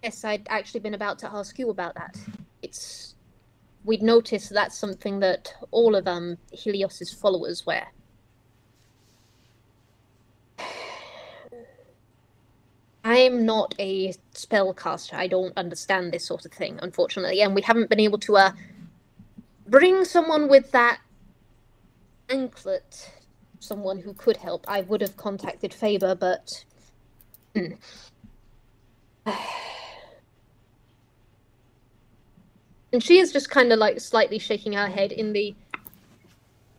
Speaker 4: yes, I'd actually been about to ask you about that. We'd noticed that's something that all of Helios's followers wear. I'm not a spellcaster. I don't understand this sort of thing, unfortunately, and we haven't been able to bring someone with that anklet, someone who could help. I would have contacted Faber, but... And she is just kind of like slightly shaking her head in the...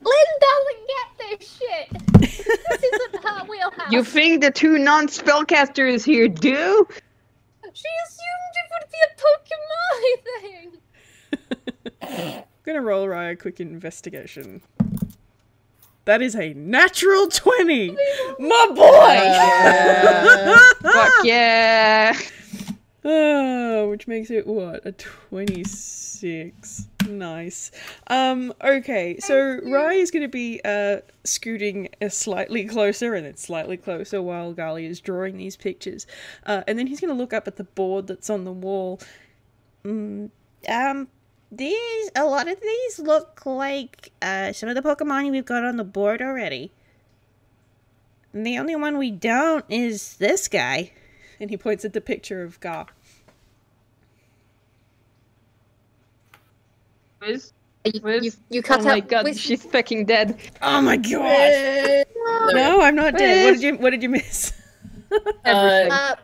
Speaker 4: Lynn doesn't get this shit! This isn't her wheelhouse!
Speaker 3: You think the two non-spellcasters here do?
Speaker 4: She assumed it would be a Pokemon thing!
Speaker 1: I'm gonna roll Rye a quick investigation. That is a natural 20! My boy!
Speaker 3: Fuck yeah!
Speaker 1: Oh, which makes it, what, a 26. Nice. Okay, so Rye is going to be scooting slightly closer and then slightly closer while Gali is drawing these pictures. And then he's going to look up at the board that's on the wall. A lot of these look like some of the Pokemon we've got on the board already. And the only one we don't is this guy. And he points at the picture of Gar.
Speaker 3: Whis?
Speaker 4: You cut
Speaker 3: Oh my
Speaker 4: out
Speaker 3: god,
Speaker 4: Whis.
Speaker 3: she's fucking dead.
Speaker 1: Oh my gosh! No, I'm not dead. What did you miss?
Speaker 3: Everything.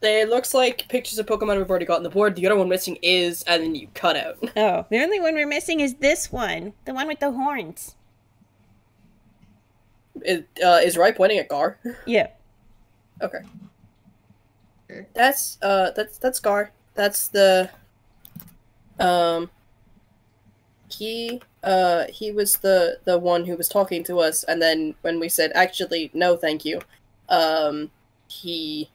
Speaker 2: It looks like pictures of Pokemon we've already got on the board. The other one missing is, and then you cut out.
Speaker 1: Oh, the only one we're missing is this one. The one with the horns.
Speaker 2: Is Rai pointing at Gar?
Speaker 1: Yeah.
Speaker 2: Okay. That's Gar. That's the he was the one who was talking to us, and then when we said actually no thank you, he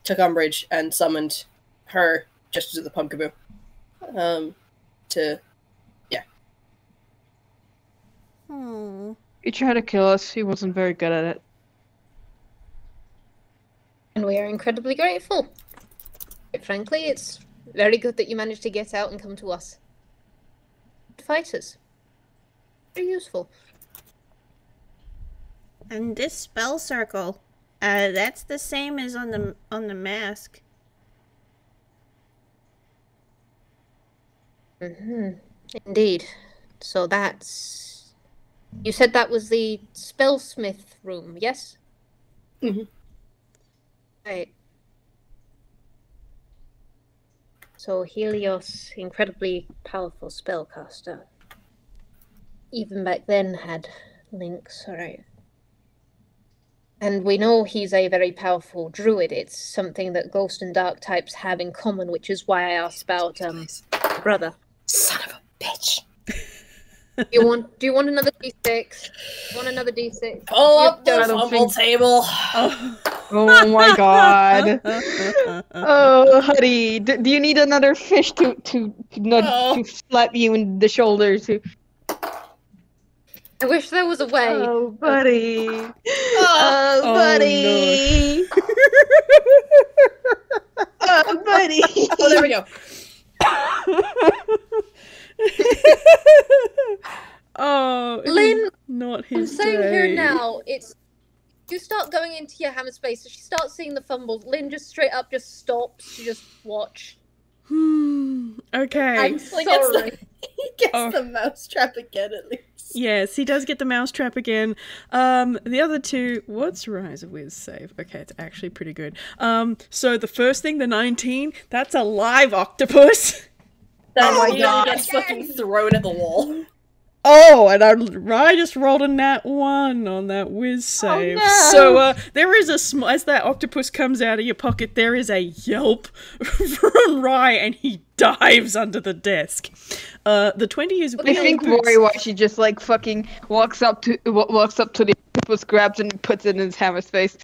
Speaker 2: took umbrage and summoned her just to the Pumpkaboo.
Speaker 3: He tried to kill us, he wasn't very good at it.
Speaker 4: And we are incredibly grateful. Quite frankly, it's very good that you managed to get out and come to us. Fighters. Very useful.
Speaker 1: And this spell circle, that's the same as on the mask.
Speaker 4: Indeed. So that's... You said that was the spellsmith room, yes?
Speaker 2: Mhm.
Speaker 4: Right. So Helios, incredibly powerful spellcaster. Even back then had links, alright. And we know he's a very powerful druid. It's something that ghost and dark types have in common, which is why I asked about brother.
Speaker 2: Son of a bitch.
Speaker 4: Do you want another D6? Want another D6?
Speaker 2: Pull up the
Speaker 3: I don't
Speaker 2: fumble
Speaker 3: think-
Speaker 2: table.
Speaker 3: Oh my god. Oh, honey, do you need another fish to slap you in the shoulder to...
Speaker 4: I wish there was a way.
Speaker 3: Oh, buddy.
Speaker 2: Oh,
Speaker 3: buddy. Oh, buddy.
Speaker 2: Oh, there we go.
Speaker 1: Oh, it
Speaker 4: Lynn,
Speaker 1: is not
Speaker 4: I'm
Speaker 1: his
Speaker 4: saying here
Speaker 1: day.
Speaker 4: now, it's... You start going into your hammer space, so she starts seeing the fumbles. Lynn just straight up just stops. She just watch.
Speaker 1: Okay.
Speaker 4: I'm
Speaker 2: Like,
Speaker 4: sorry.
Speaker 2: He gets
Speaker 1: Oh.
Speaker 2: the mousetrap again at least.
Speaker 1: Yes, he does get the mousetrap again. The other two, what's Rise of Whis save? Okay, it's actually pretty good. So the first thing, the 19, that's a live octopus.
Speaker 2: That
Speaker 3: Oh my
Speaker 2: immediately
Speaker 3: God.
Speaker 2: gets fucking thrown at the wall.
Speaker 1: Oh, and I just rolled a nat 1 on that whiz save.
Speaker 3: no.
Speaker 1: So there is as that octopus comes out of your pocket, there is a yelp from Rai, and he dives under the desk. The 20 is
Speaker 3: I
Speaker 1: Wheeled
Speaker 3: think
Speaker 1: Boots.
Speaker 3: Wariwashi just like fucking walks up to the octopus, grabs it and puts it in his hammer's face.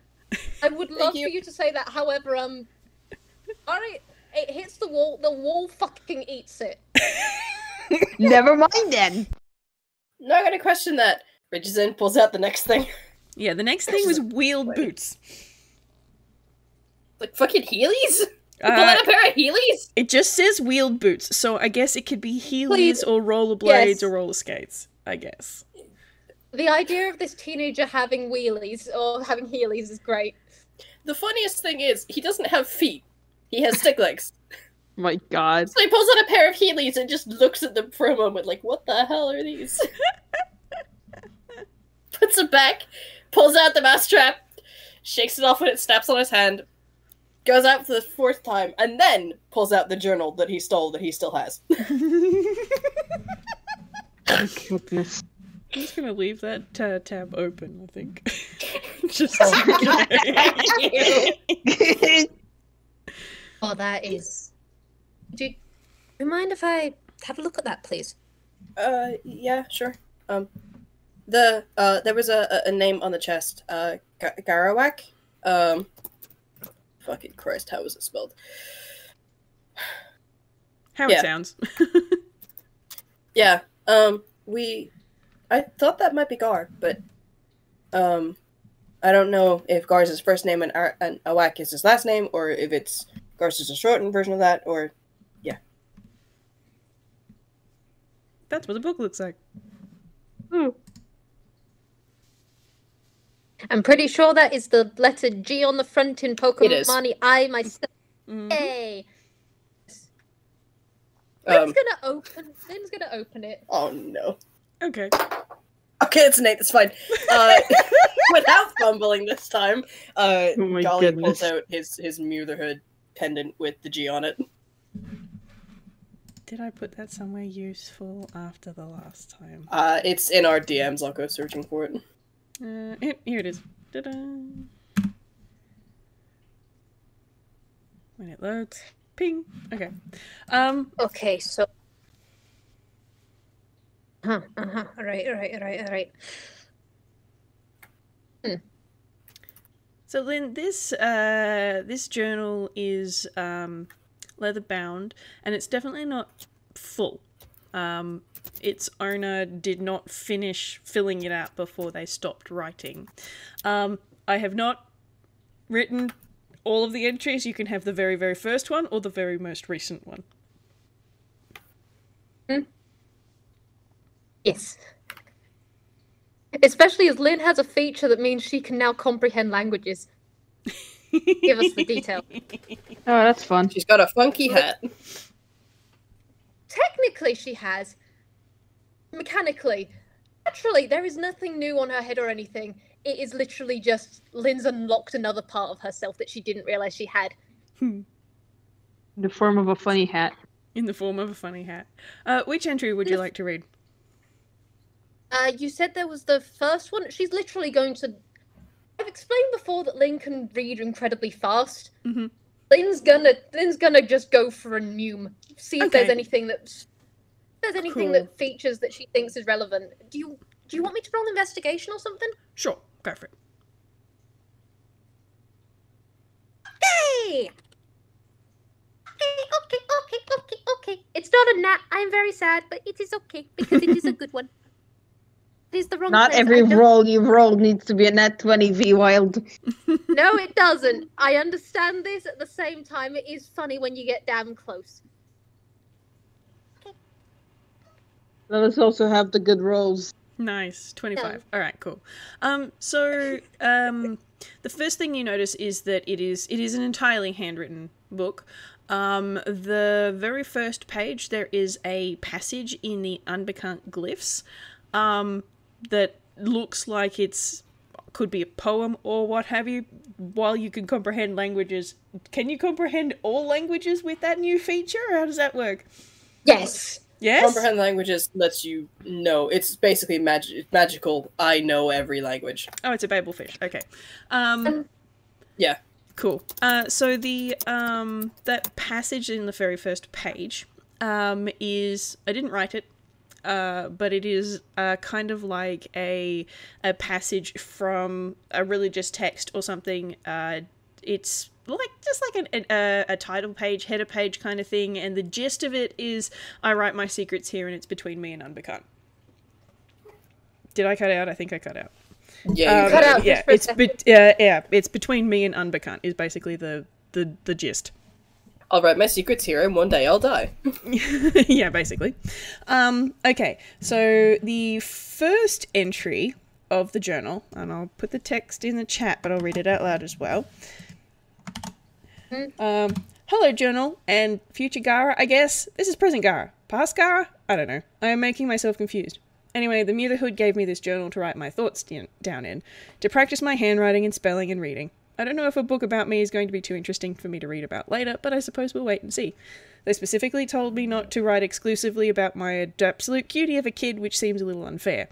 Speaker 4: I would love
Speaker 2: you.
Speaker 4: for you to say that, however, alright, it hits the wall fucking eats it.
Speaker 3: Never mind then.
Speaker 2: Not gonna question that. Reaches in, pulls out the next thing.
Speaker 1: Yeah, the next thing was Wheeled Boots.
Speaker 2: Like fucking Heelys? Pull out a pair of Heelys?
Speaker 1: It just says Wheeled Boots, so I guess it could be Heelys
Speaker 4: Please.
Speaker 1: or rollerblades
Speaker 4: Yes.
Speaker 1: or roller skates, I guess.
Speaker 4: The idea of this teenager having wheelies or having heelys is great.
Speaker 2: The funniest thing is, he doesn't have feet. He has stick legs.
Speaker 3: My God.
Speaker 2: So he pulls out a pair of Heelys and just looks at them for a moment like, what the hell are these? Puts them back, pulls out the mousetrap, shakes it off when it snaps on his hand, goes out for the 4th time, and then pulls out the journal that he stole that he still has.
Speaker 3: Oh, goodness.
Speaker 1: I'm just gonna leave that tab open, I think. Just
Speaker 4: Oh, that is. Do you mind if I have a look at that, please?
Speaker 2: Yeah, sure. There was a name on the chest, Garawak. Fucking Christ, how was it spelled?
Speaker 1: How
Speaker 2: Yeah.
Speaker 1: it sounds.
Speaker 2: Yeah, I thought that might be Gar, but, I don't know if Gar's his first name and Awak is his last name, or if it's Gar's just a shortened version of that, or, yeah.
Speaker 1: That's what the book looks like.
Speaker 4: I'm pretty sure that is the letter G on the front in
Speaker 2: It is.
Speaker 4: Pokemon I myself.
Speaker 1: Mhm.
Speaker 4: Hey.
Speaker 2: Um,
Speaker 4: Lynn's gonna open it.
Speaker 2: oh no.
Speaker 1: Okay.
Speaker 2: Okay, it's an 8, it's fine. Without fumbling this time,
Speaker 3: Oh my
Speaker 2: Gali
Speaker 3: goodness.
Speaker 2: pulls out his Mutherhood pendant with the G on it.
Speaker 1: Did I put that somewhere useful after the last time?
Speaker 2: It's in our DMs, I'll go searching for it.
Speaker 1: Here it is. Ta-da! When it loads. Ping! Okay.
Speaker 4: Okay, so. Alright.
Speaker 1: So Lynn, this journal is leather bound, and it's definitely not full. Its owner did not finish filling it out before they stopped writing. I have not written all of the entries. You can have the very, very first one or the very most recent one.
Speaker 4: Yes. Especially as Lynn has a feature that means she can now comprehend languages. Give us the detail.
Speaker 3: Oh, that's fun.
Speaker 2: She's got a funky hat.
Speaker 4: Technically, she has. Mechanically. Naturally, there is nothing new on her head or anything. It is literally just Lynn's unlocked another part of herself that she didn't realize she had.
Speaker 3: In the form of a funny hat.
Speaker 1: In the form of a funny hat. Which entry would you like to read?
Speaker 4: You said there was the first one. She's literally going to. I've explained before that Lynn can read incredibly fast.
Speaker 1: Mm-hmm.
Speaker 4: Lynn's gonna just go for a noom. See if there's
Speaker 1: Okay.
Speaker 4: anything
Speaker 1: Cool.
Speaker 4: that features that she thinks is relevant. Do you want me to roll investigation or something?
Speaker 1: Sure, go for it.
Speaker 4: Hey! Okay. It's not a nat. I'm very sad, but it is okay because it is a good one. It is the wrong
Speaker 3: Not
Speaker 4: place.
Speaker 3: every
Speaker 4: I don't-
Speaker 3: roll you roll needs to be a nat 20 Vwild.
Speaker 4: No, it doesn't. I understand this. At the same time, it is funny when you get damn close.
Speaker 3: Let us also have the good rolls.
Speaker 1: Nice, 25. All right, cool. The first thing you notice is that it is an entirely handwritten book. The very first page, there is a passage in the Unbekant Glyphs that looks like could be a poem or what have you. While you can comprehend languages, can you comprehend all languages with that new feature, or how does that work?
Speaker 4: Yes.
Speaker 1: Yes?
Speaker 2: Comprehend languages lets you know. It's basically magical. I know every language.
Speaker 1: Oh, it's a Babel fish. Okay.
Speaker 2: Yeah.
Speaker 1: Cool. So the that passage in the very first page is, I didn't write it, but it is kind of like a passage from a religious text or something. It's like just like a title page, header page kind of thing, and the gist of it is, I write my secrets here, and it's between me and Unbecant. Did I cut out? I think I cut out.
Speaker 2: Yeah, you
Speaker 4: cut out.
Speaker 1: Yeah,
Speaker 4: just for a second.
Speaker 1: it's between me and Unbecant is basically the gist.
Speaker 2: I'll write my secrets here, and one day I'll die.
Speaker 1: Yeah, basically. Okay, so the first entry of the journal, and I'll put the text in the chat, but I'll read it out loud as well. Hello, journal, and future Gara, I guess. This is present Gara. Past Gara? I don't know. I am making myself confused. Anyway, the Motherhood gave me this journal to write my thoughts down in, to practice my handwriting and spelling and reading. I don't know if a book about me is going to be too interesting for me to read about later, but I suppose we'll wait and see. They specifically told me not to write exclusively about my absolute cutie of a kid, which seems a little unfair.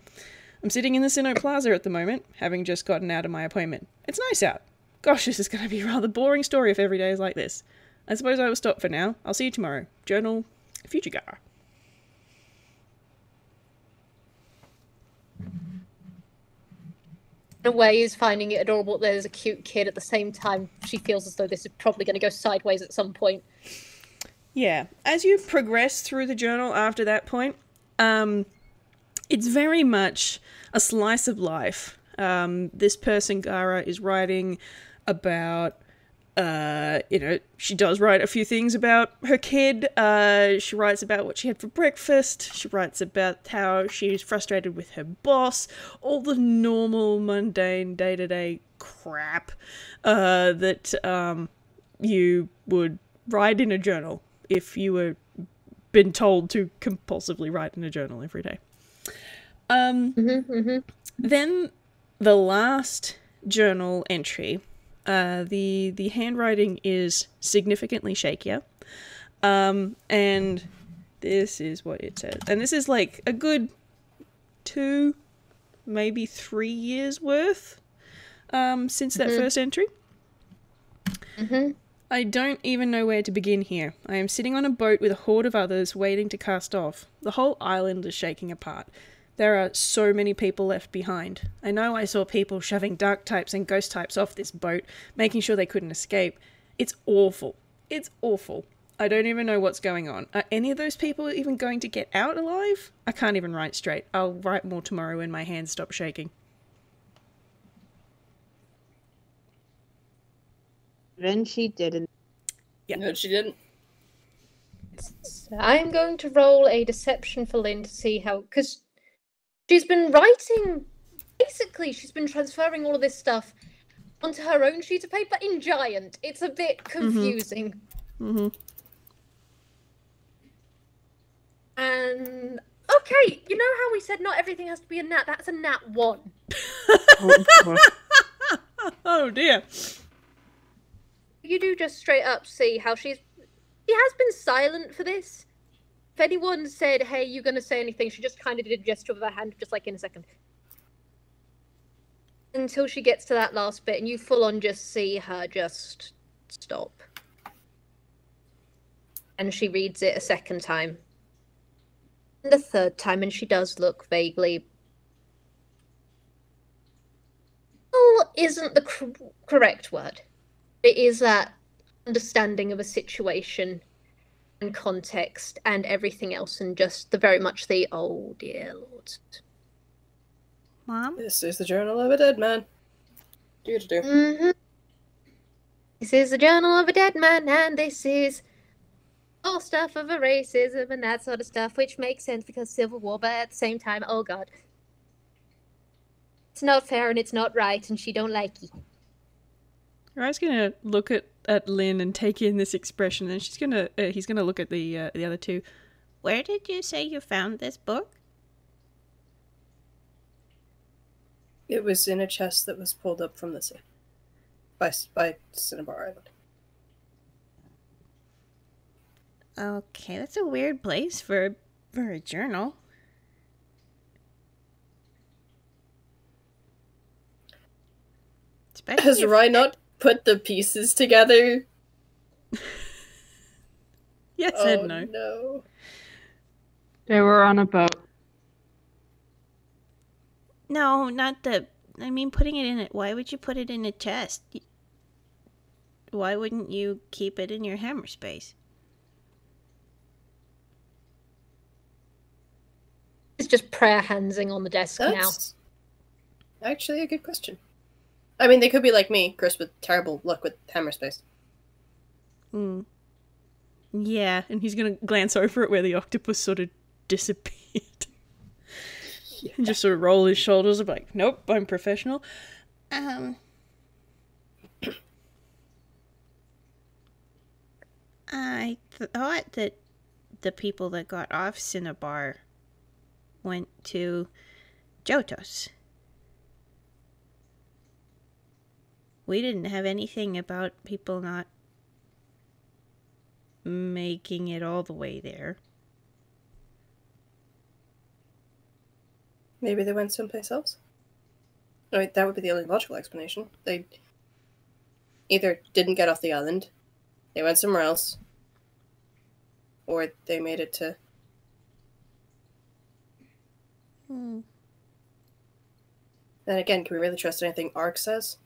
Speaker 1: I'm sitting in the Sinnoh Plaza at the moment, having just gotten out of my appointment. It's nice out. Gosh, this is going to be a rather boring story if every day is like this. I suppose I will stop for now. I'll see you tomorrow. Journal, future Gara.
Speaker 4: In a way, is finding it adorable that there's a cute kid at the same time. She feels as though this is probably going to go sideways at some point.
Speaker 1: Yeah, as you progress through the journal after that point, it's very much a slice of life. This person, Gara, is writing about, she does write a few things about her kid. She writes about what she had for breakfast. She writes about how she's frustrated with her boss. All the normal, mundane, day-to-day crap that you would write in a journal if you were been told to compulsively write in a journal every day. Then the last journal entry, the handwriting is significantly shakier, and this is what it says. And this is like a good 2, maybe 3 years worth since that first entry. I don't even know where to begin here. I am sitting on a boat with a horde of others waiting to cast off. The whole island is shaking apart. There are so many people left behind. I know I saw people shoving dark types and ghost types off this boat, making sure they couldn't escape. It's awful. It's awful. I don't even know what's going on. Are any of those people even going to get out alive? I can't even write straight. I'll write more tomorrow when my hands stop shaking.
Speaker 3: Then she didn't.
Speaker 1: Yeah.
Speaker 2: No, she didn't.
Speaker 4: I'm going to roll a deception for Lynn to see how... Because she's been writing... Basically, she's been transferring all of this stuff onto her own sheet of paper in giant. It's a bit confusing. And... Okay, you know how we said not everything has to be a nat? That's a nat 1.
Speaker 1: Oh dear.
Speaker 4: You do just straight up see how she has been silent for this. If anyone said, hey, you gonna say anything, she just kind of did a gesture with her hand, just like in a second. Until she gets to that last bit, and you full on just see her just stop. And she reads it a second time. And a third time, and she does look vaguely... Well, isn't the correct word. It is that understanding of a situation and context and everything else, and just the very much the, oh dear Lord.
Speaker 1: Mom?
Speaker 2: This is the journal of a dead man. Do.
Speaker 4: This is the journal of a dead man, and this is all stuff of a racism and that sort of stuff, which makes sense because Civil War, but at the same time, oh god. It's not fair and it's not right, and she don't like it.
Speaker 1: Rai's gonna look at Lynn and take in this expression, and he's gonna look at the other two. Where did you say you found this book?
Speaker 2: It was in a chest that was pulled up from the sea. By Cinnabar Island.
Speaker 1: Okay, that's a weird place for a journal.
Speaker 2: Has Rai not put the pieces together?
Speaker 1: Yes
Speaker 2: Oh
Speaker 1: and no.
Speaker 2: no.
Speaker 3: They were on a boat.
Speaker 1: No, not the... I mean, putting it in it. Why would you put it in a chest? Why wouldn't you keep it in your hammer space?
Speaker 4: It's just prayer handsing on the desk
Speaker 2: That's actually a good question. I mean, they could be like me, cursed with terrible luck with hammer space.
Speaker 1: Hmm. Yeah, and he's gonna glance over at where the octopus sort of disappeared. And just sort of roll his shoulders and be like, nope, I'm professional. I thought that the people that got off Cinnabar went to Jotos. We didn't have anything about people not making it all the way there.
Speaker 2: Maybe they went someplace else? I mean, that would be the only logical explanation. They either didn't get off the island, they went somewhere else, or they made it to...
Speaker 1: Hmm.
Speaker 2: Then again, can we really trust anything Ark says?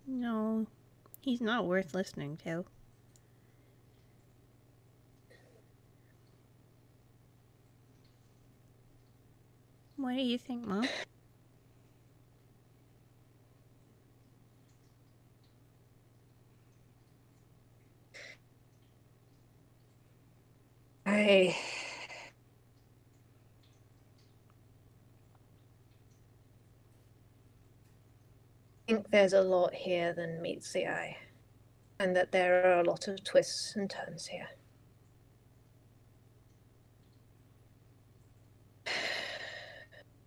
Speaker 1: No, he's not worth listening to. What do you think, Mom?
Speaker 4: I think there's a lot here than meets the eye, and that there are a lot of twists and turns here.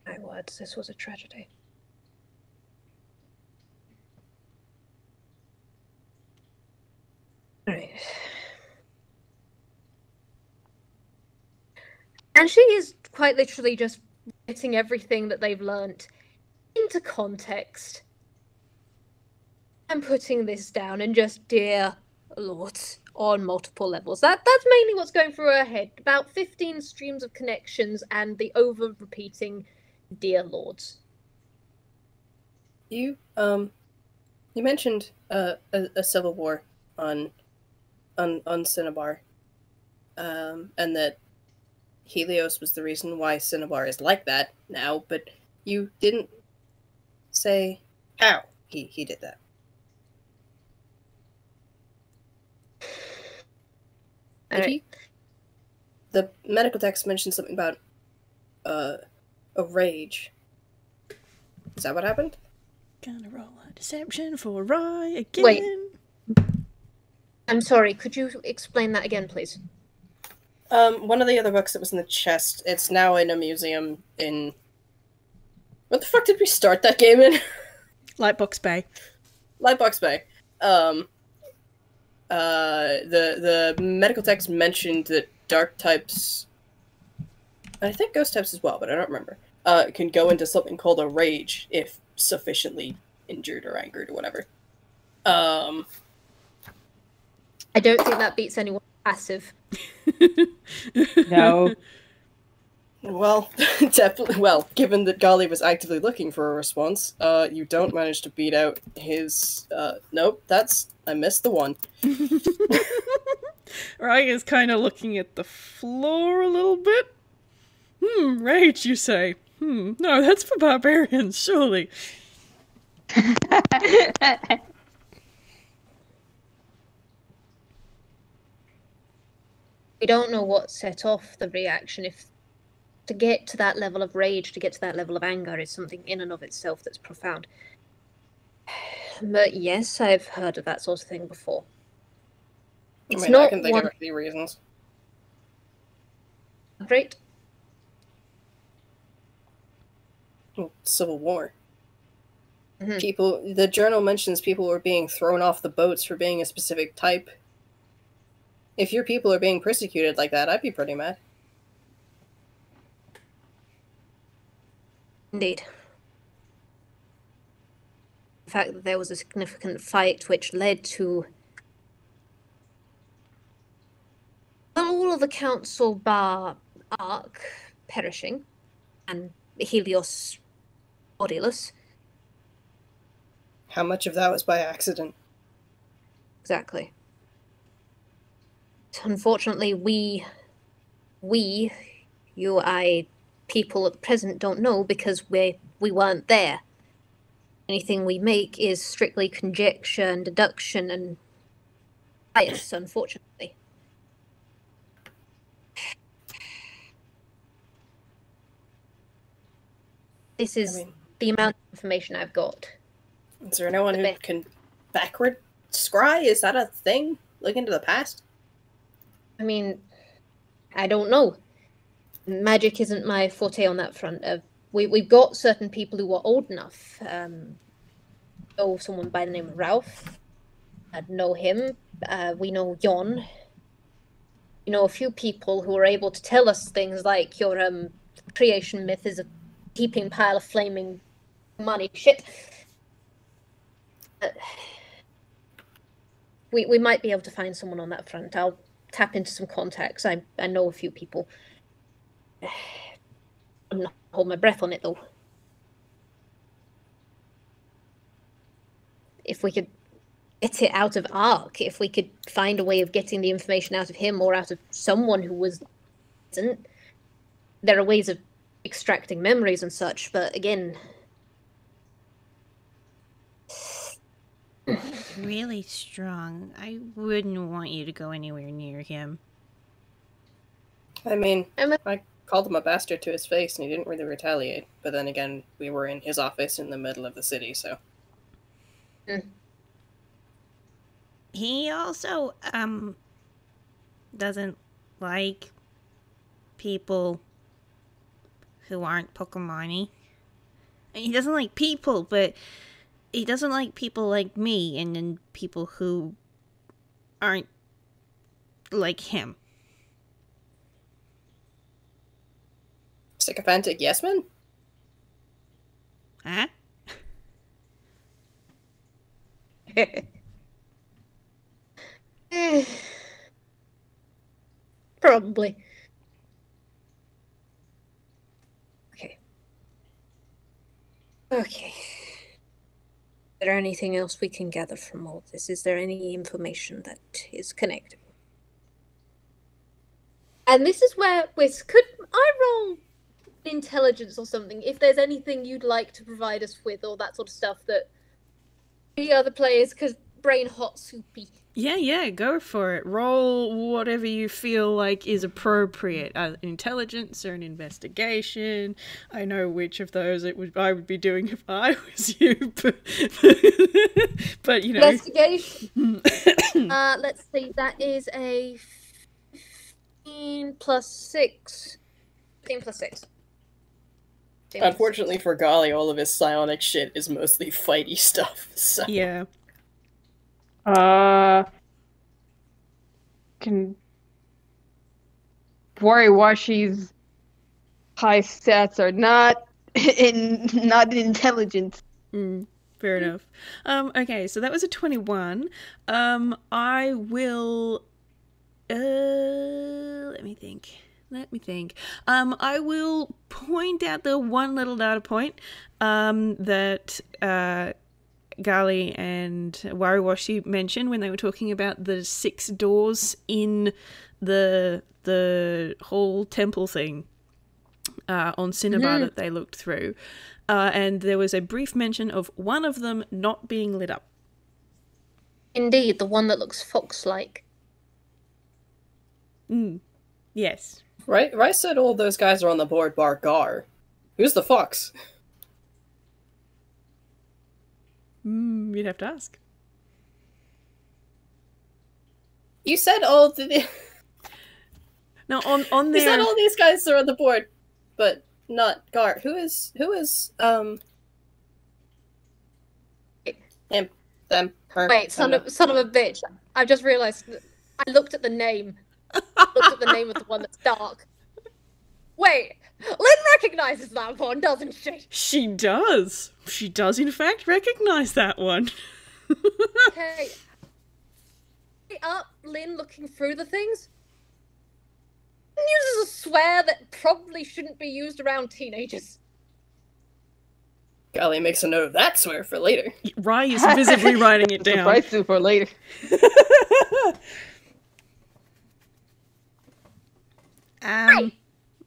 Speaker 4: My words, this was a tragedy. Right. And she is quite literally just getting everything that they've learnt into context and putting this down and just, dear Lord, on multiple levels. That's mainly what's going through her head. About 15 streams of connections and the over-repeating dear lords.
Speaker 2: You mentioned a civil war on Cinnabar, and that Helios was the reason why Cinnabar is like that now, but you didn't say how he did that. Did he? The medical text mentioned something about a rage. Is that what happened?
Speaker 1: Gonna roll a deception for Rai again.
Speaker 4: Wait. I'm sorry, could you explain that again, please?
Speaker 2: One of the other books that was in the chest, it's now in a museum in... What the fuck did we start that game in?
Speaker 1: Lightbox Bay.
Speaker 2: Lightbox Bay. The medical text mentioned that dark types, and I think ghost types as well, but I don't remember, can go into something called a rage if sufficiently injured or angered or whatever.
Speaker 4: I don't think that beats anyone passive.
Speaker 3: No.
Speaker 2: Well, definitely. Well, given that Gali was actively looking for a response, you don't manage to beat out his. Nope, I missed the one.
Speaker 1: Rai is kind of looking at the floor a little bit. Rage, you say? No, that's for barbarians, surely.
Speaker 4: We don't know what set off the reaction. If to get to that level of rage, to get to that level of anger, is something in and of itself that's profound. But yes, I've heard of that sort of thing before. It's
Speaker 2: I
Speaker 4: not
Speaker 2: can think
Speaker 4: one...
Speaker 2: of a few reasons.
Speaker 4: Great.
Speaker 2: Civil War. The journal mentions people were being thrown off the boats for being a specific type. If your people are being persecuted like that, I'd be pretty mad.
Speaker 4: Indeed. The fact that there was a significant fight which led to all of the council bar Ark perishing and Helios bodiless.
Speaker 2: How much of that was by accident?
Speaker 4: Exactly. Unfortunately, you, I, people at present don't know because we weren't there. Anything we make is strictly conjecture and deduction and bias, unfortunately. This is the amount of information I've got.
Speaker 2: Is there no one who can backward scry? Is that a thing? Look into the past?
Speaker 4: I mean, I don't know. Magic isn't my forte on that front. We've got certain people who are old enough. Know someone by the name of Ralph. I know him. We know Jon. You know a few people who are able to tell us things like your creation myth is a heaping pile of flaming money shit. We might be able to find someone on that front. I'll tap into some contacts. I know a few people. I'm not hold my breath on it though. If we could get it out of Ark, if we could find a way of getting the information out of him or out of someone who wasn't, there are ways of extracting memories and such, but again...
Speaker 1: Really strong. I wouldn't want you to go anywhere near him.
Speaker 2: I mean, I called him a bastard to his face and he didn't really retaliate. But then again, we were in his office in the middle of the city, so...
Speaker 1: He also, doesn't like people who aren't Pokemon-y. He doesn't like people, but he doesn't like people like me and then people who aren't like him.
Speaker 2: Sycophantic yes man?
Speaker 1: Huh?
Speaker 4: Probably. Okay. Is there anything else we can gather from all this? Is there any information that is connected? And this is where, Whis, could I roll intelligence or something? If there's anything you'd like to provide us with or that sort of stuff that the other players, because brain hot soupy.
Speaker 1: Yeah, go for it. Roll whatever you feel like is appropriate. An intelligence or an investigation. I know which of those I would be doing if I was you, but you know.
Speaker 4: Investigation. Let's see. That is a 15 plus 6. 15 plus 6.
Speaker 2: Unfortunately for Gali, all of his psionic shit is mostly fighty stuff. So.
Speaker 1: Yeah.
Speaker 3: Can Wariwashi's high stats are not in intelligence.
Speaker 1: Fair enough. Okay, so that was a 21. I will let me think. I will point out the one little data point that Gali and Wariwashi mentioned when they were talking about the 6 doors in the whole temple thing on Cinnabar that they looked through. And there was a brief mention of one of them not being lit up.
Speaker 4: Indeed, the one that looks fox-like.
Speaker 1: Yes.
Speaker 2: Right? Rice said all those guys are on the board bar Gar. Who's the fox?
Speaker 1: You'd have to ask.
Speaker 2: You said all the...
Speaker 1: No, on there...
Speaker 2: You said all these guys are on the board, but not Gar. Who is Him. Them. Her.
Speaker 4: Wait, son of a bitch. I just realised I looked at the name. Looked at the name of the one that's dark. Wait, Lynn recognises that one, doesn't she?
Speaker 1: She does. She does, in fact, recognise that one.
Speaker 4: Okay. Up, Lynn looking through the things. Uses a swear that probably shouldn't be used around teenagers.
Speaker 2: Gali makes a note of that swear for later.
Speaker 1: Rai is visibly writing it down.
Speaker 3: Surprise you for later.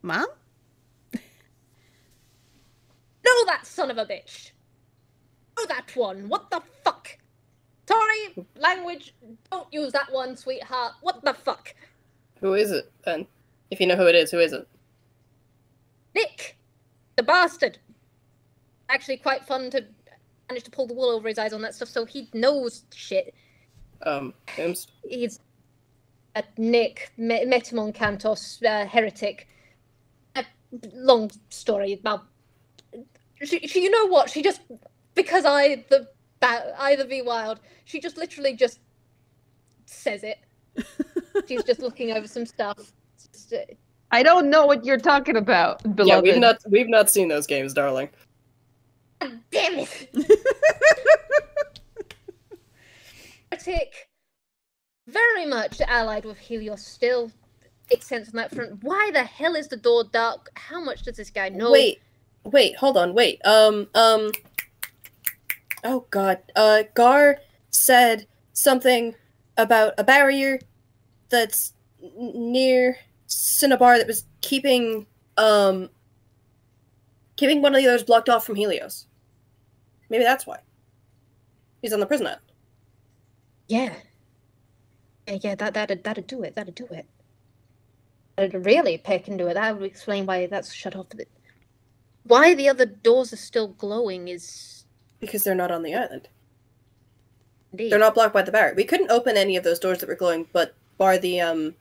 Speaker 1: Mom?
Speaker 4: No, that son of a bitch. No, that one. What the fuck? Sorry, language. Don't use that one, sweetheart. What the fuck?
Speaker 2: Who is it, then? If you know who it is, who is it?
Speaker 4: Nick. The bastard. Actually quite fun to manage to pull the wool over his eyes on that stuff, so he knows shit.
Speaker 2: Whom's?
Speaker 4: He's Nick, met him on Cantos, heretic. Long story about... you know what? She just... Because I the Vwild, she just literally just says it. She's just looking over some stuff.
Speaker 3: I don't know what you're talking about, beloved.
Speaker 2: Yeah, we've not seen those games, darling.
Speaker 4: God damn it! Heretic, very much allied with Helios still. Makes sense on that front. Why the hell is the door dark? How much does this guy know?
Speaker 2: Wait, hold on, wait. Oh god. Gar said something about a barrier that's near Cinnabar that was keeping one of the others blocked off from Helios. Maybe that's why. He's on the prison island.
Speaker 4: Yeah, that'd do it. That'd do it. That'd really peck into it. That would explain why that's shut off. Why the other doors are still glowing is...
Speaker 2: Because they're not on the island.
Speaker 4: Indeed.
Speaker 2: They're not blocked by the barrier. We couldn't open any of those doors that were glowing, but bar the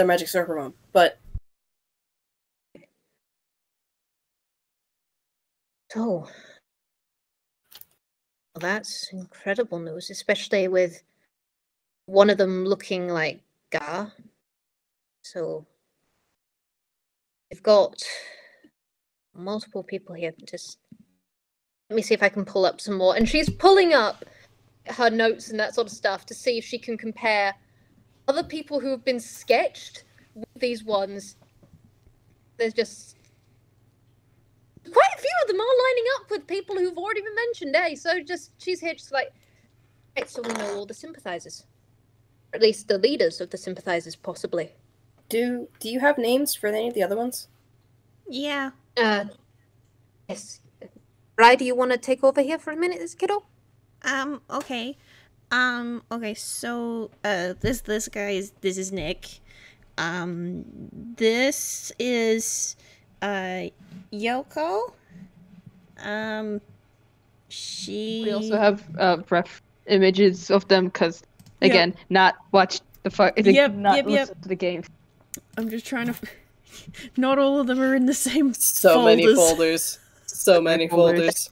Speaker 2: magic circle room. But
Speaker 4: so, well, that's incredible news, especially with one of them looking like Gar. So we've got multiple people here. Just let me see if I can pull up some more. And she's pulling up her notes and that sort of stuff to see if she can compare other people who have been sketched with these ones. There's just quite a few of them are lining up with people who've already been mentioned, eh? So just she's here just like, right, so we know all the sympathizers. Or at least the leaders of the sympathizers, possibly.
Speaker 2: do you have names for any of the other ones?
Speaker 1: Yeah.
Speaker 4: Yes. Rai, do you want to take over here for a minute, this kiddo?
Speaker 1: Okay. Okay, so, this is Nick. This is, Yoko.
Speaker 3: We also have ref images of them because, again, not watch the not listen to the game.
Speaker 1: I'm just trying to... Not all of them are in the same
Speaker 2: So many folders. So many folders.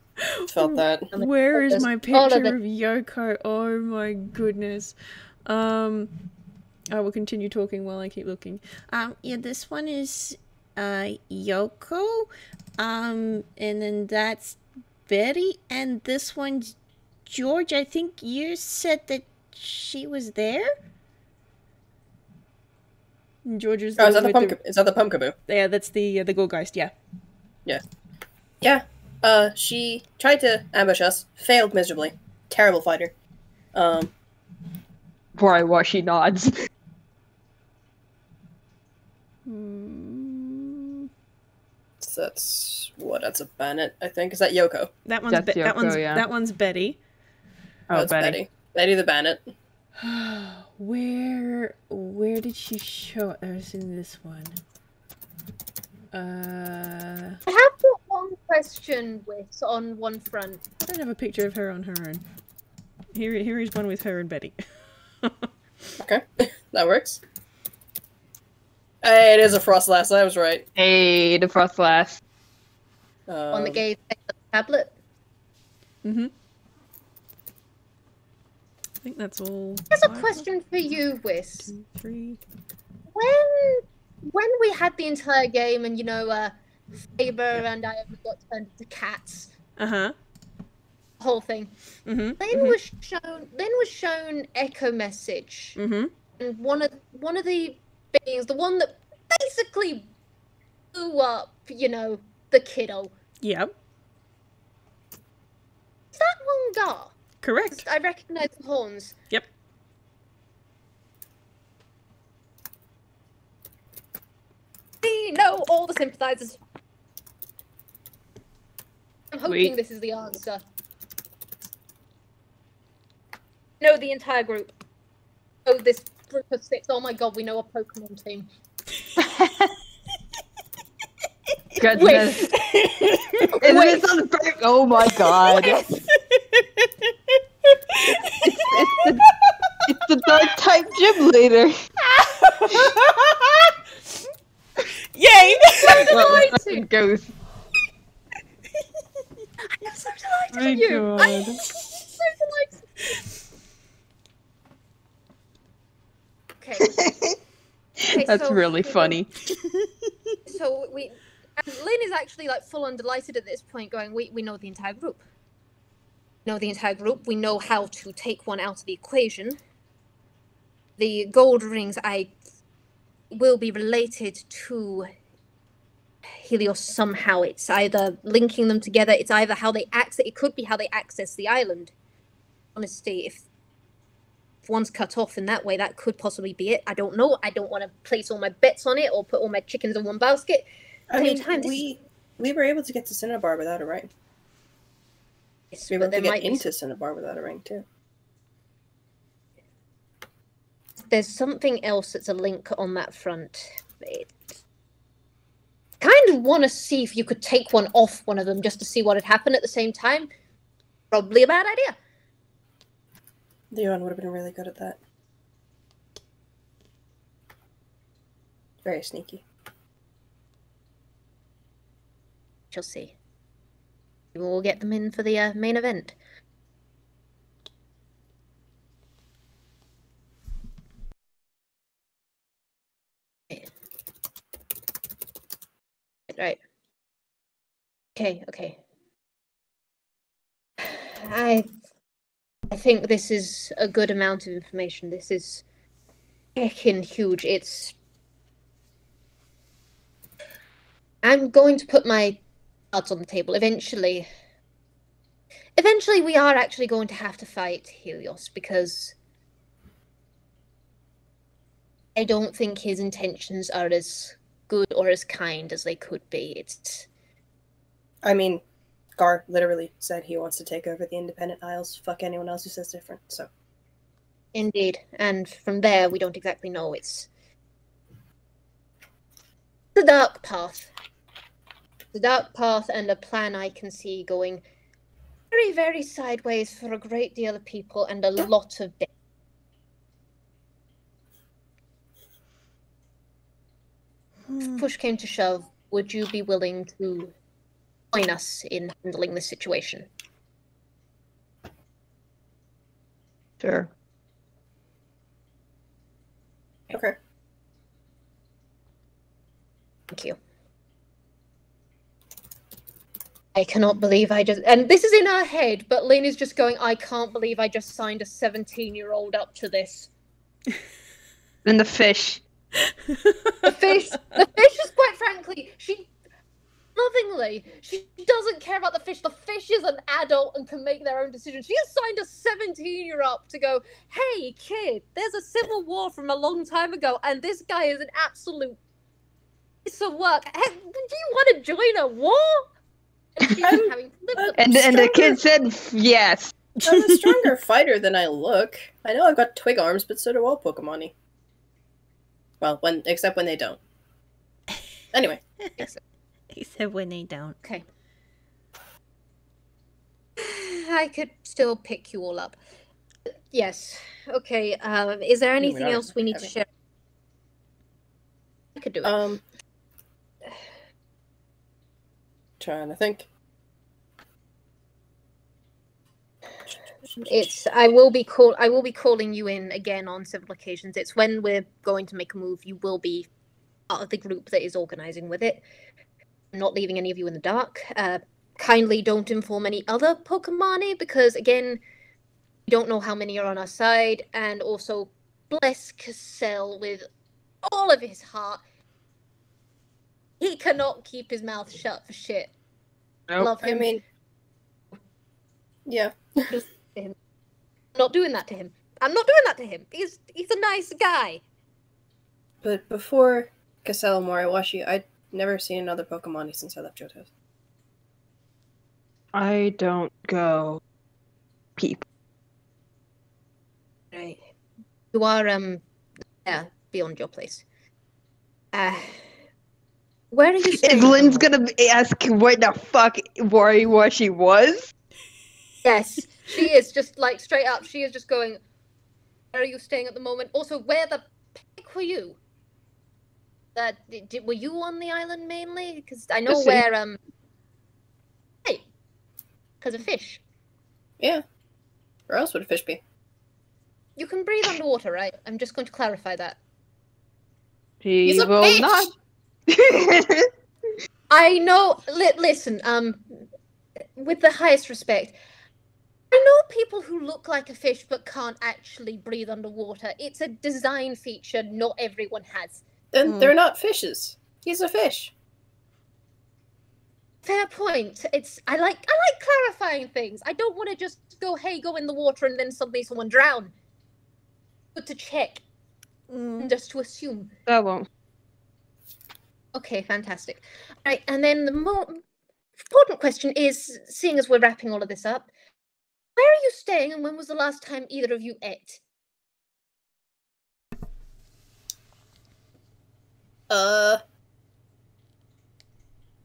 Speaker 2: Felt that.
Speaker 1: Where is my picture of Yoko? Oh my goodness. I will continue talking while I keep looking. Yeah, this one is Yoko. And then that's Betty, and this one's George. I think you said that she was there. George is
Speaker 2: is that the Pumpkaboo?
Speaker 1: Yeah, that's the Goldgeist. Yeah.
Speaker 2: Yeah. She tried to ambush us, failed miserably. Terrible fighter.
Speaker 3: Wariwashi nods.
Speaker 2: So that's a Bennett, I think. Is that Yoko?
Speaker 1: That one's
Speaker 3: Yoko, yeah.
Speaker 1: That one's Betty.
Speaker 2: Oh, it's Betty. Betty the Bennett.
Speaker 1: Where did she show up? I was in this one.
Speaker 4: I have got one question with on one front.
Speaker 1: I don't have a picture of her on her own. Here is one with her and Betty.
Speaker 2: Okay, that works. Hey, it is a Frostlass. I was right.
Speaker 3: Hey, the Frostlass.
Speaker 4: On the gay tablet.
Speaker 1: Mm-hmm. I think that's all.
Speaker 4: Here's a question for you, Whis.
Speaker 1: 2, 3.
Speaker 4: When we had the entire game and, Faber and I got turned into cats,
Speaker 1: Uh-huh.
Speaker 4: the whole thing,
Speaker 1: Mm-hmm.
Speaker 4: Lynn was shown Echo Message.
Speaker 1: Mm-hmm.
Speaker 4: And one of the beings, the one that basically blew up, the kiddo.
Speaker 1: Yep.
Speaker 4: Is that Wongar?
Speaker 1: Correct.
Speaker 4: I recognize the horns.
Speaker 1: Yep.
Speaker 4: We know all the sympathizers. I'm hoping this is the answer. No, the entire group. Oh, this group of 6. Oh my god, we know a Pokemon team.
Speaker 3: Goodness. Is this on the break? Oh my god. It's the dark type gym leader.
Speaker 1: Yay!
Speaker 4: Delighted.
Speaker 3: Ghost.
Speaker 4: I'm so delighted
Speaker 3: My
Speaker 4: for you.
Speaker 3: God.
Speaker 4: I'm so delighted. Okay,
Speaker 3: That's
Speaker 4: so,
Speaker 3: really funny.
Speaker 4: So and Lynn is actually like full on delighted at this point, going, we know the entire group. We know the entire group. We know how to take one out of the equation. The gold rings will be related to Helios somehow. It's either linking them together. It's either how they access. It could be how they access the island. Honestly, if one's cut off in that way, that could possibly be it. I don't know. I don't want to place all my bets on it or put all my chickens in one basket.
Speaker 2: I mean, we were able to get to Cinnabar without a ring.
Speaker 4: Yes,
Speaker 2: We were
Speaker 4: but
Speaker 2: able to
Speaker 4: there
Speaker 2: get
Speaker 4: might
Speaker 2: into Cinnabar without a ring, too.
Speaker 4: There's something else that's a link on that front. Kind of want to see if you could take one off one of them just to see what had happened at the same time. Probably a bad idea.
Speaker 2: Leon would have been really good at that. Very sneaky.
Speaker 4: Shall see. We'll get them in for the main event. Right. Okay. I think this is a good amount of information. This is heckin' huge. I'm going to put my cards on the table. Eventually we are actually going to have to fight Helios, because I don't think his intentions are as good or as kind as they could be.
Speaker 2: I mean, Gar literally said he wants to take over the Independent Isles. Fuck anyone else who says different, so.
Speaker 4: Indeed. And from there, we don't exactly know. It's the dark path. The dark path, and a plan I can see going very, very sideways for a great deal of people and a lot of death. If push came to shove, would you be willing to join us in handling this situation?
Speaker 3: Sure.
Speaker 2: Okay.
Speaker 4: Thank you. I cannot believe I just... And this is in our head, but Lynn is just going, I can't believe I just signed a 17-year-old up to this.
Speaker 3: And the fish.
Speaker 4: The fish is, quite frankly, she doesn't care about the fish. The fish is an adult and can make their own decisions. She has signed a 17-year up to go, hey, kid, there's a civil war from a long time ago, and this guy is an absolute piece of work. Hey, do you want to join a war? And she's having
Speaker 3: And the kid said yes.
Speaker 2: I'm a stronger fighter than I look. I know I've got twig arms, but so do all Pokemon-y. Well, except when they don't. Anyway.
Speaker 1: Except when they don't.
Speaker 4: Okay. I could still pick you all up. Yes. Okay. Is there anything else we need to share? I could do it.
Speaker 2: Trying to think.
Speaker 4: I will be calling you in again on several occasions. It's when we're going to make a move. You will be part of the group that is organizing with it. I'm not leaving any of you in the dark. Kindly don't inform any other Pokemon because again, we don't know how many are on our side, and also bless Cassell with all of his heart. He cannot keep his mouth shut for shit.
Speaker 3: Nope.
Speaker 4: Love him.
Speaker 2: I mean, yeah.
Speaker 4: I'm not doing that to him. I'm not doing that to him. He's a nice guy.
Speaker 2: But before Gali and Wariwashi, I'd never seen another Pokemon since I left Johto's.
Speaker 3: I don't go people.
Speaker 4: Right. You are beyond your place. Where are you staying?
Speaker 3: Is Lynn's gonna ask what the fuck Wariwashi was?
Speaker 4: Yes, she is just like straight up. She is just going. Where are you staying at the moment? Also, where the heck were you? Were you on the island mainly? Because I know where Hey, because of fish.
Speaker 2: Yeah. Where else would a fish be?
Speaker 4: You can breathe underwater, right? I'm just going to clarify that.
Speaker 2: He's a
Speaker 3: will
Speaker 2: fish!
Speaker 3: not.
Speaker 4: I know. Listen. With the highest respect. I know people who look like a fish but can't actually breathe underwater. It's a design feature not everyone has.
Speaker 2: Then they're not fishes. He's a fish.
Speaker 4: Fair point. I like clarifying things. I don't want to just go in the water and then suddenly someone drown. But to check. Just to assume.
Speaker 3: That won't.
Speaker 4: Okay, fantastic. All right, and then the more important question is, seeing as we're wrapping all of this up, where are you staying and when was the last time either of you ate?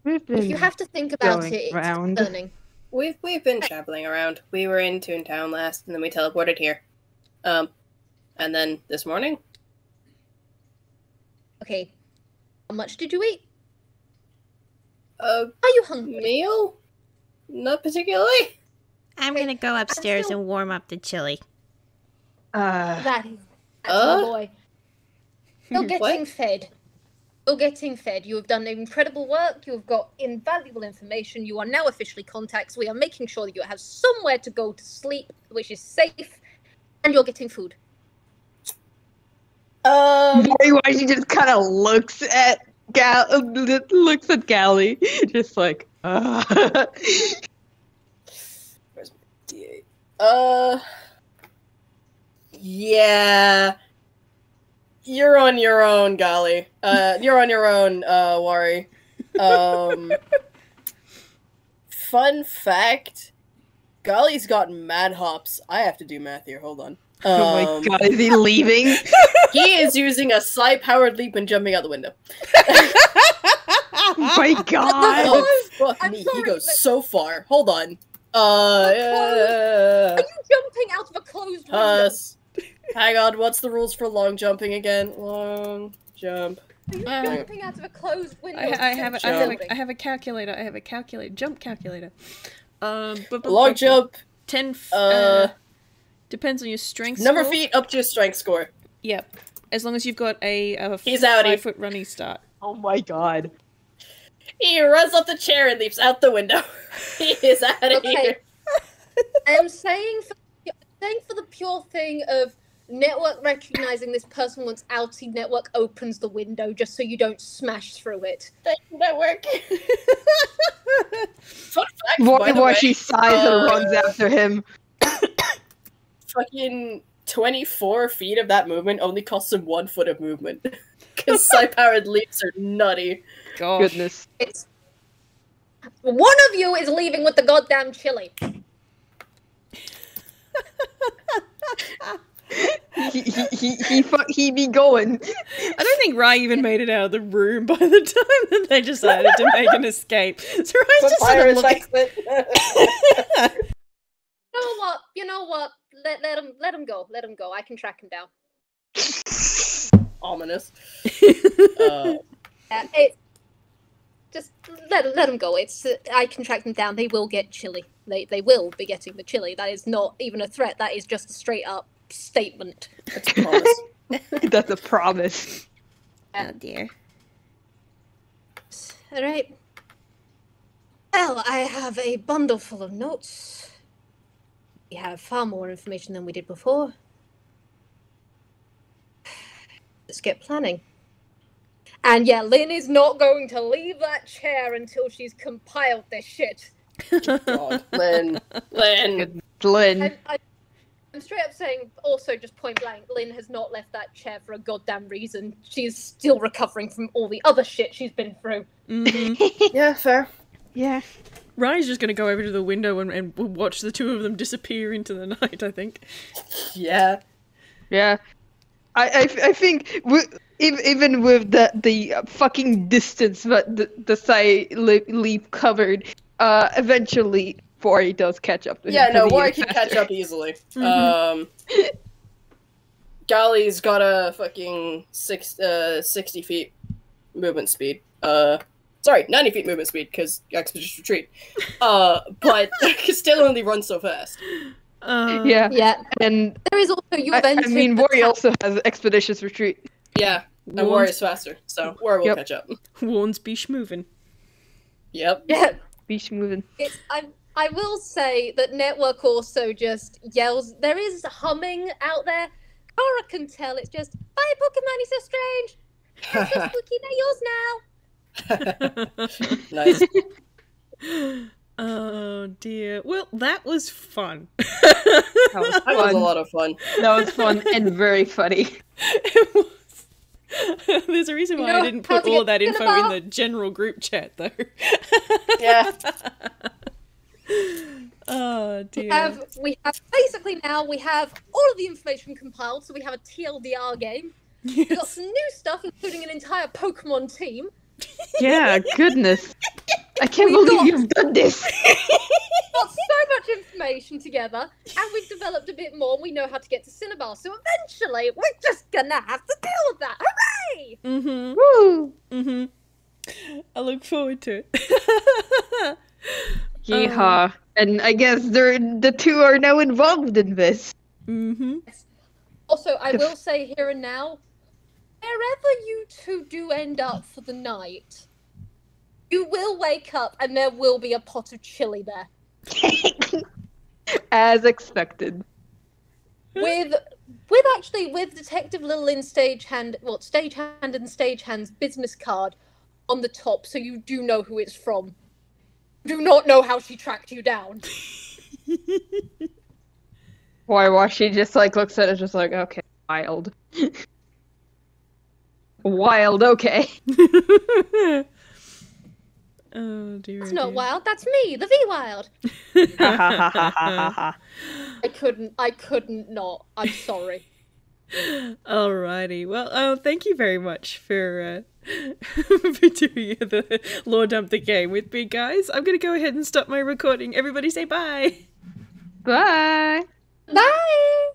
Speaker 4: If you have to think about it, it's concerning.
Speaker 2: We've been traveling around. We were in Toontown last, and then we teleported here. And then this morning.
Speaker 4: Okay. How much did you eat?
Speaker 2: Are
Speaker 4: you hungry?
Speaker 2: Meal? Not particularly.
Speaker 1: I'm gonna go upstairs and warm up the chili.
Speaker 4: That's my boy. You're getting
Speaker 2: What?
Speaker 4: fed. You're getting fed. You have done incredible work. You have got invaluable information. You are now officially contacts. We are making sure that you have somewhere to go to sleep, which is safe, and you're getting food.
Speaker 3: Wariwashi just kind of looks at Gali, just like,
Speaker 2: Where's my D8? Yeah. You're on your own, Gali. You're on your own, Wari. Fun fact, Gali's got mad hops. I have to do math here, hold on.
Speaker 3: oh my god, is he leaving?
Speaker 2: He is using a psi-powered leap and jumping out the window.
Speaker 3: Oh my god!
Speaker 2: Oh, fuck
Speaker 4: I'm
Speaker 2: me,
Speaker 4: sorry,
Speaker 2: he goes
Speaker 4: but-
Speaker 2: so far. Hold on.
Speaker 4: Are you jumping out of a closed window?
Speaker 2: Hang on, what's the rules for long jumping again? Long jump.
Speaker 4: Are you jumping out of a closed window?
Speaker 1: I have a calculator. I have a calculator. Jump calculator.
Speaker 2: Long jump.
Speaker 1: 10. Depends on your strength.
Speaker 2: Number
Speaker 1: score.
Speaker 2: feet up to your strength score.
Speaker 1: Yep. As long as you've got a
Speaker 2: He's outie.
Speaker 1: 5-foot running start.
Speaker 3: Oh my god.
Speaker 2: He runs up the chair and leaps out the window. He is out of here.
Speaker 4: I am saying for the pure thing of network recognizing this person once outie network opens the window just so you don't smash through it.
Speaker 2: Network. Fun fact, by the way,
Speaker 3: Wariwashi sighs and runs after him.
Speaker 2: fucking 24 feet of that movement only costs him 1 foot of movement. Because psi-powered leaps are nutty.
Speaker 1: Gosh.
Speaker 3: Goodness.
Speaker 4: It's one of you is leaving with the goddamn chili.
Speaker 3: He be going.
Speaker 1: I don't think Rai even made it out of the room by the time that they decided to make an escape. So Rai's just sort of looking.
Speaker 4: You know what? Let him go. Let him go. I can track him down.
Speaker 2: Ominous.
Speaker 4: Just let him go. I can track them down. They will get chili. they will be getting the chili. That is not even a threat. That is just a straight up statement.
Speaker 2: That's a promise.
Speaker 3: That's a promise.
Speaker 1: Oh dear.
Speaker 4: All right. Well, I have a bundle full of notes. We have far more information than we did before. Let's get planning. And yeah, Lynn is not going to leave that chair until she's compiled this shit.
Speaker 2: God, Lynn.
Speaker 3: Lynn.
Speaker 4: I'm straight up saying, also just point blank, Lynn has not left that chair for a goddamn reason. She's still recovering from all the other shit she's been through.
Speaker 1: Mm-hmm.
Speaker 2: Yeah, fair.
Speaker 3: Yeah.
Speaker 1: Ryan's just gonna go over to the window and watch the two of them disappear into the night, I think.
Speaker 2: Yeah.
Speaker 3: Yeah. I think even with the fucking distance that the side leap covered, eventually Bori does catch up to him.
Speaker 2: Yeah, no, Wari can catch up easily. Gali's got a fucking 60 feet movement speed. Sorry, 90 feet movement speed, because Expeditious Retreat. But can still only run so fast.
Speaker 4: Yeah.
Speaker 3: And
Speaker 4: there is also you eventually.
Speaker 3: I mean, Bori also has Expeditious Retreat.
Speaker 2: Yeah, and Wari is faster, so Wari will catch up.
Speaker 1: Warns Beesh moving.
Speaker 2: Yep.
Speaker 4: Yeah.
Speaker 3: Beach moving.
Speaker 4: I will say that Network also just yells. There is humming out there. Cora can tell. It's just, bye, Pokemon, he's so strange. It's so spooky, they're yours now.
Speaker 2: Nice.
Speaker 1: Oh dear. Well, that was fun.
Speaker 3: That was
Speaker 2: That was a lot of fun.
Speaker 3: That was fun and very funny.
Speaker 1: It was. There's a reason why I didn't put all of that info in
Speaker 4: about?
Speaker 1: the general group chat, though.
Speaker 2: Yeah.
Speaker 1: Oh dear.
Speaker 4: We have basically now we have all of the information compiled, so we have a TLDR game. We've got some new stuff, including an entire Pokemon team.
Speaker 3: Yeah, goodness. I can't believe you've done this.
Speaker 4: We've got so much information together, and we've developed a bit more. We know how to get to Cinnabar, so eventually we're just gonna have to deal with that. Hooray!
Speaker 1: Mm-hmm.
Speaker 3: Woo!
Speaker 1: Mm-hmm. I look forward to it.
Speaker 3: Yeehaw. And I guess the two are now involved in this.
Speaker 1: Mm-hmm.
Speaker 4: Also, I will say here and now, wherever you two do end up for the night, you will wake up and there will be a pot of chili there.
Speaker 3: As expected.
Speaker 4: With Detective Lil Rai Stagehand, Stagehand and Stagehand's business card on the top, so you do know who it's from. Do not know how she tracked you down.
Speaker 3: Wariwashi just looks at it just okay, wild. Wild, okay.
Speaker 1: Oh dear.
Speaker 4: That's not
Speaker 1: dear.
Speaker 4: wild, that's me, the Vwild. I couldn't not. I'm sorry.
Speaker 1: Alrighty. Well, thank you very much for for doing the Lore Dump the Game with me, guys. I'm gonna go ahead and stop my recording. Everybody say bye!
Speaker 3: Bye!
Speaker 4: Bye!